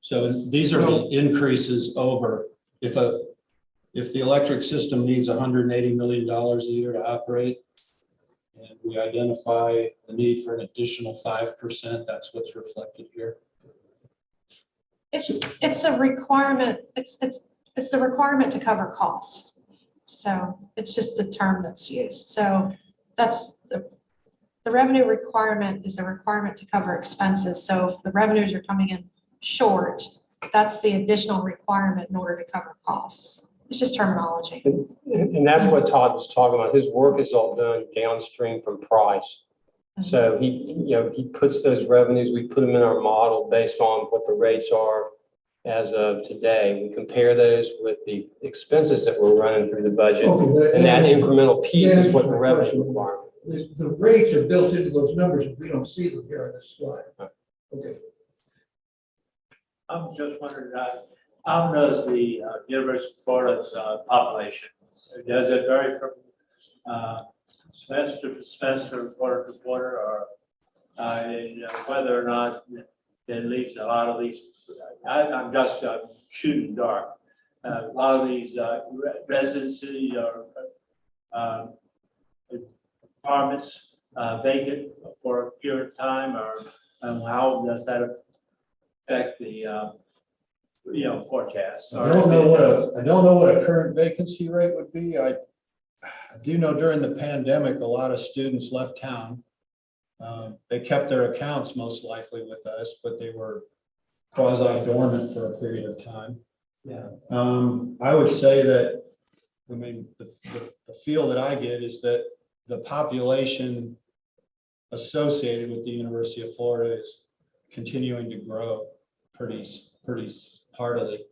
So these are the increases over, if the electric system needs $180 million a year to operate, and we identify the need for an additional 5%, that's what's reflected here. It's a requirement, it's the requirement to cover costs. So it's just the term that's used. So that's the revenue requirement is a requirement to cover expenses. So if the revenues are coming in short, that's the additional requirement in order to cover costs. It's just terminology. And that's what Todd was talking about. His work is all done downstream from price. So he puts those revenues, we put them in our model based on what the rates are as of today. We compare those with the expenses that we're running through the budget. Okay, And that incremental piece is what the my revenue question. requirement. The rates are built into those numbers, and we don't see them here on this slide. Okay. I'm just wondering, how does the University of Florida's population, does it vary from semester to semester, quarter to quarter, or whether or not it leaves a lot of these, I'm just shooting dark, a lot of these residency or apartments vacant for a period of time, or how does that affect the forecast? I don't know what a current vacancy rate would be. I do know during the pandemic, a lot of students left town. They kept their accounts most likely with us, but they were quasi dormant for a period of time. Yeah. I would say that, I mean, the feel that I get is that the population associated with the University of Florida is continuing to grow pretty heartily.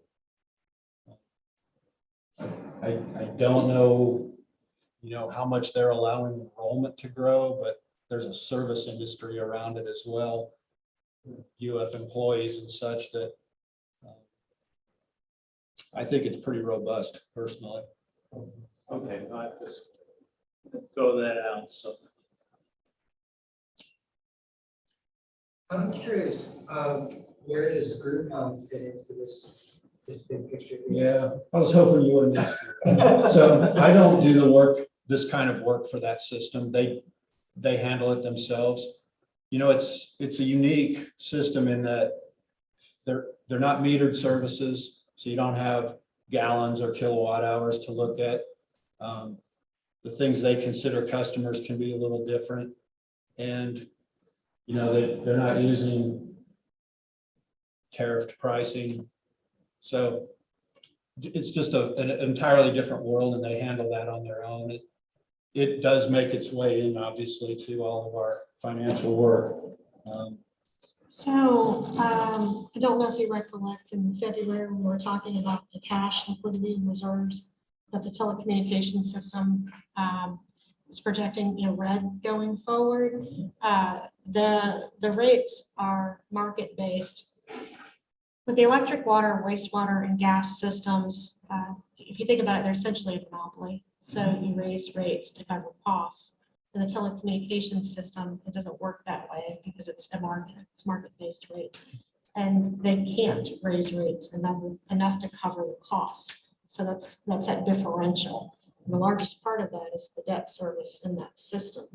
I don't know, how much they're allowing enrollment to grow, but there's a service industry around it as well. UF employees and such that I think it's pretty robust personally. Okay, I just throw that out, so. I'm curious, where does group fit into this big picture? Yeah, I was hoping you wouldn't ask. So I don't do the work, this kind of work for that system. They handle it themselves. It's a unique system in that they're not metered services, so you don't have gallons or kilowatt hours to look at. The things they consider customers can be a little different, and they're not using tariffed pricing, so it's just an entirely different world, and they handle that on their own. It does make its way in, obviously, to all of our financial work. So I don't know if you recollect in February when we were talking about the cash liquidity and reserves that the telecommunications system is projecting red going forward. The rates are market-based. With the electric, water, wastewater, and gas systems, if you think about it, they're essentially a monopoly. So you raise rates to cover costs. In the telecommunications system, it doesn't work that way because it's market-based rates. And they can't raise rates enough to cover the costs. So that's that differential. And the largest part of that is the debt service in that system.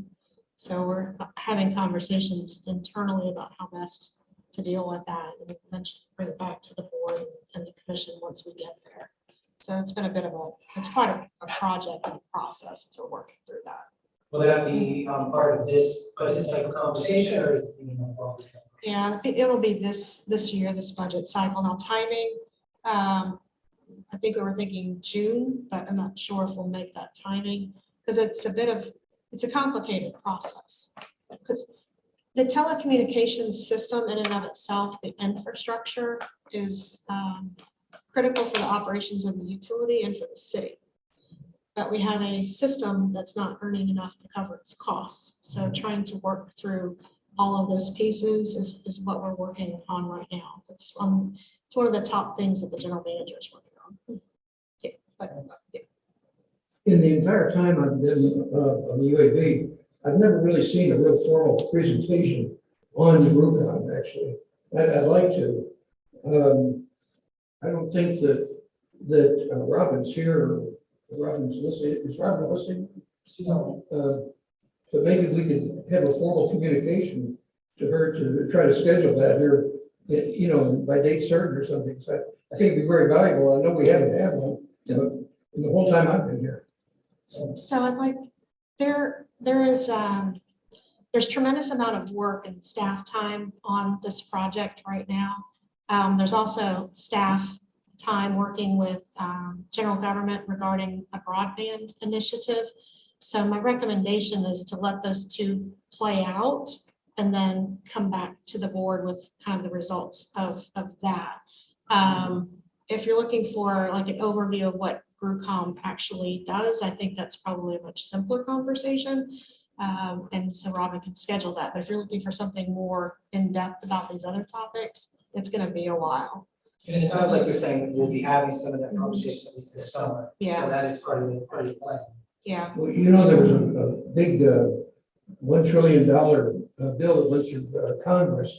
So we're having conversations internally about how best to deal with that and eventually bring it back to the board and the commission once we get there. So it's been it's quite a project and process as we're working through that. Will that be part of this budget cycle conversation, or is it being involved? Yeah, it'll be this year, this budget cycle. Now timing, I think we were thinking June, but I'm not sure if we'll make that timing because it's a complicated process. Because the telecommunications system in and of itself, the infrastructure is critical for the operations of the utility and for the city. But we have a system that's not earning enough to cover its costs. So trying to work through all of those pieces is what we're working on right now. It's one of the top things that the general manager is working on. Yeah, yeah. In the entire time I've been on the UAB, I've never really seen a real formal presentation on the Rubicon, actually. I'd like to. I don't think that Robin's here. Robin's listening. Is Robin listening? But maybe we could have a formal communication to her to try to schedule that here, you know, by date certain or something. So I think it'd be very valuable. I know we haven't had one, but in the whole time I've been here. So I'd like, there's tremendous amount of work and staff time on this project right now. There's also staff time working with general government regarding a broadband initiative. So my recommendation is to let those two play out and then come back to the board with kind of the results of that. If you're looking for like an overview of what GNV actually does, I think that's probably a much simpler conversation. And so Robin can schedule that. But if you're looking for something more in-depth about these other topics, it's going to be a while. And it sounds like you're saying we'll be having some of that conversation at least this summer. Yeah. So that is part of the plan. Yeah. Well, you know, there was a big $1 trillion bill that went through Congress,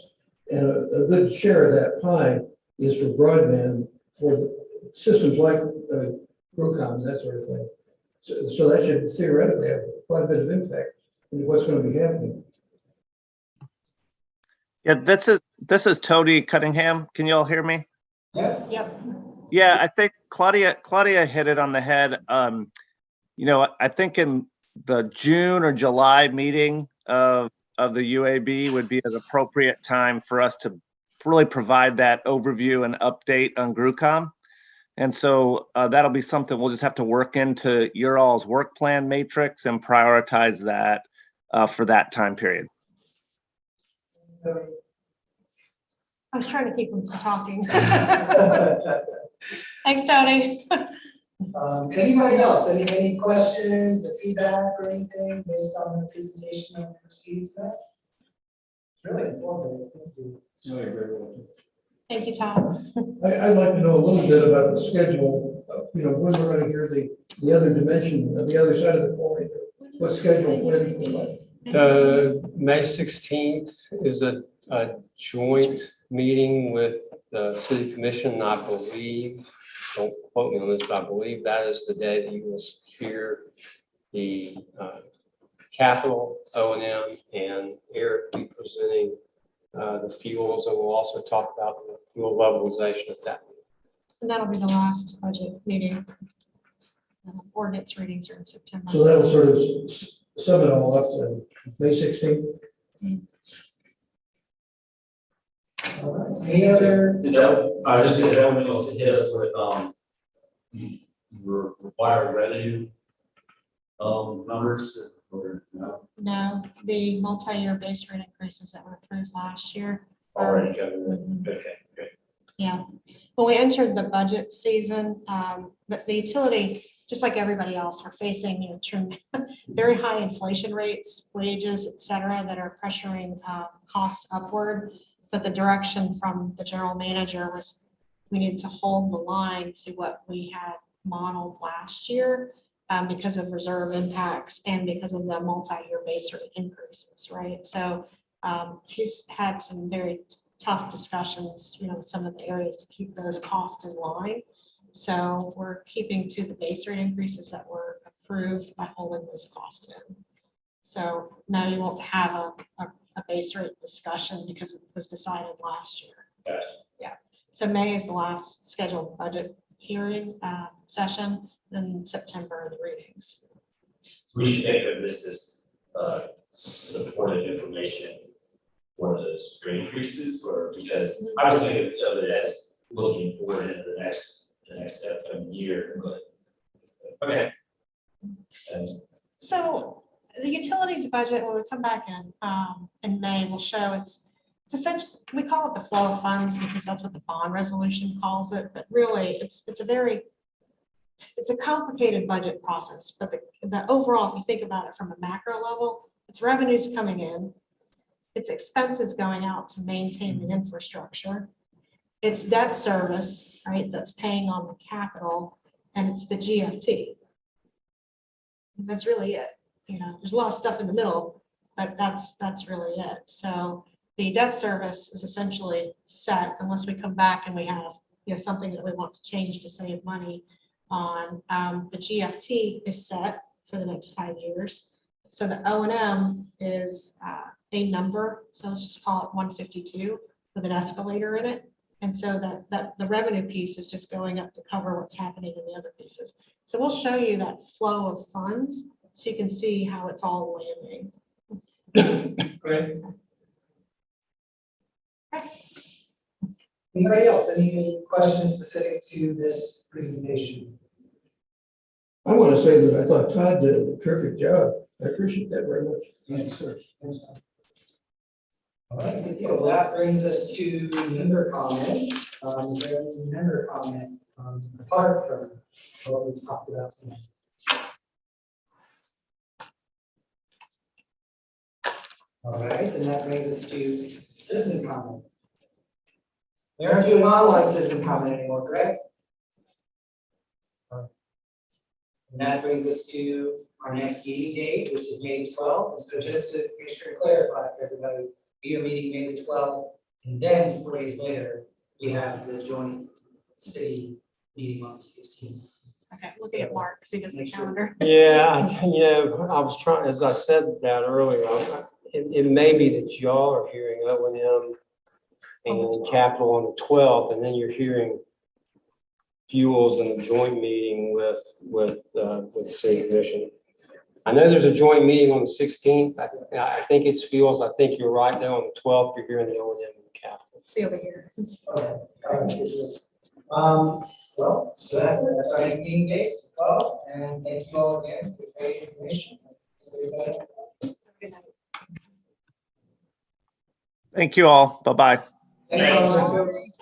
and a good share of that pie is for broadband for systems like Procom, that sort of thing. So that should theoretically have quite a bit of impact in what's going to be happening. Yeah, this is Tony Cunningham. Can you all hear me? Yeah. Yep. Yeah, I think Claudia hit it on the head. You know, I think in the June or July meeting of the UAB would be an appropriate time for us to really provide that overview and update on GNV. And so that'll be something we'll just have to work into your all's work plan matrix and prioritize that for that time period. I was trying to keep them from talking. Thanks, Tony. Anybody else? Any questions, or feedback or anything based on the presentation of proceeds today? It's really informative. Thank you. I agree with you. Thank you, Tom. I'd like to know a little bit about the schedule, you know, when we're going to hear the other dimension, the other side of the coin. What schedule, when? May 16th is a joint meeting with the city commission, I believe. Don't quote me on this, but I believe that is the day that you will hear the capital O&M and Eric will be presenting the fuels, and we'll also talk about the fuel levelization at that meeting. And that'll be the last budget meeting. Ordinance readings are in September. So that'll sort of sum it all up to May 16th. All right. Any other? I was just gonna to hit us with required revenue numbers or no? No, the multi-year base rate increases that were approved last year. Already covered. Mhm. Okay, great. Yeah, when we entered the budget season, the utility, just like everybody else, are facing, you know, very high inflation rates, wages, et cetera, that are pressuring cost upward. But the direction from the general manager was we needed to hold the line to what we had modeled last year because of reserve impacts and because of the multi-year base rate increases, right? So he's had some very tough discussions, you know, with some of the areas to keep those costs in line. So we're keeping to the base rate increases that were approved by holding those costs in. So now you won't have a base rate discussion because it was decided last year. Gotcha. Yeah. So May is the last scheduled budget hearing session, then September are the readings. So we should think of this as supported information for those rate increases, or because I was thinking of it as looking forward into the next upcoming year, but okay. And So the utilities budget, when we come back in May, will show it's essentially, we call it the flow of funds because that's what the bond resolution calls it, but really it's a complicated budget process, but the overall, if you think about it from a macro level, it's revenues coming in, it's expenses going out to maintain the infrastructure, it's debt service, right, that's paying on the capital, and it's the GFT. That's really it. You know, there's a lot of stuff in the middle, but that's really it. So the debt service is essentially set unless we come back and we have, you know, something that we want to change to save money on. The GFT is set for the next 5 years. So the O&M is a number. So let's just call it 152 with an escalator in it. And so that the revenue piece is just going up to cover what's happening in the other pieces. So we'll show you that flow of funds so you can see how it's all landing. Great. Anybody else, any questions specific to this presentation? I want to say that I thought Todd did a terrific job. I appreciate that very much. Yes, sir. Thanks, man. All right, good deal. Well, that brings us to member comment. Is there any member comment apart from what we talked about tonight? All right, and that brings us to citizen comment. We aren't doing online citizen comment anymore, correct? And that brings us to our next meeting date, which is May 12th. And so just to make sure to clarify for everybody, we are meeting May the 12th, and then 4 days later, we have the joint city meeting on the 16th. Okay, looking at Mark, because he does the calendar. Yeah, you know, I was trying, as I said that earlier, it may be that y'all are hearing O&M and capital on the 12th, and then you're hearing fuels in the joint meeting with the city commission. I know there's a joint meeting on the 16th. I think it's fuels. I think you're right now on the 12th, you're hearing the O&M and capital. See over here. Okay. Well, so that's it. That's our next meeting date, 12, and thank you all again for great information. Thank you all. Bye-bye. Thanks.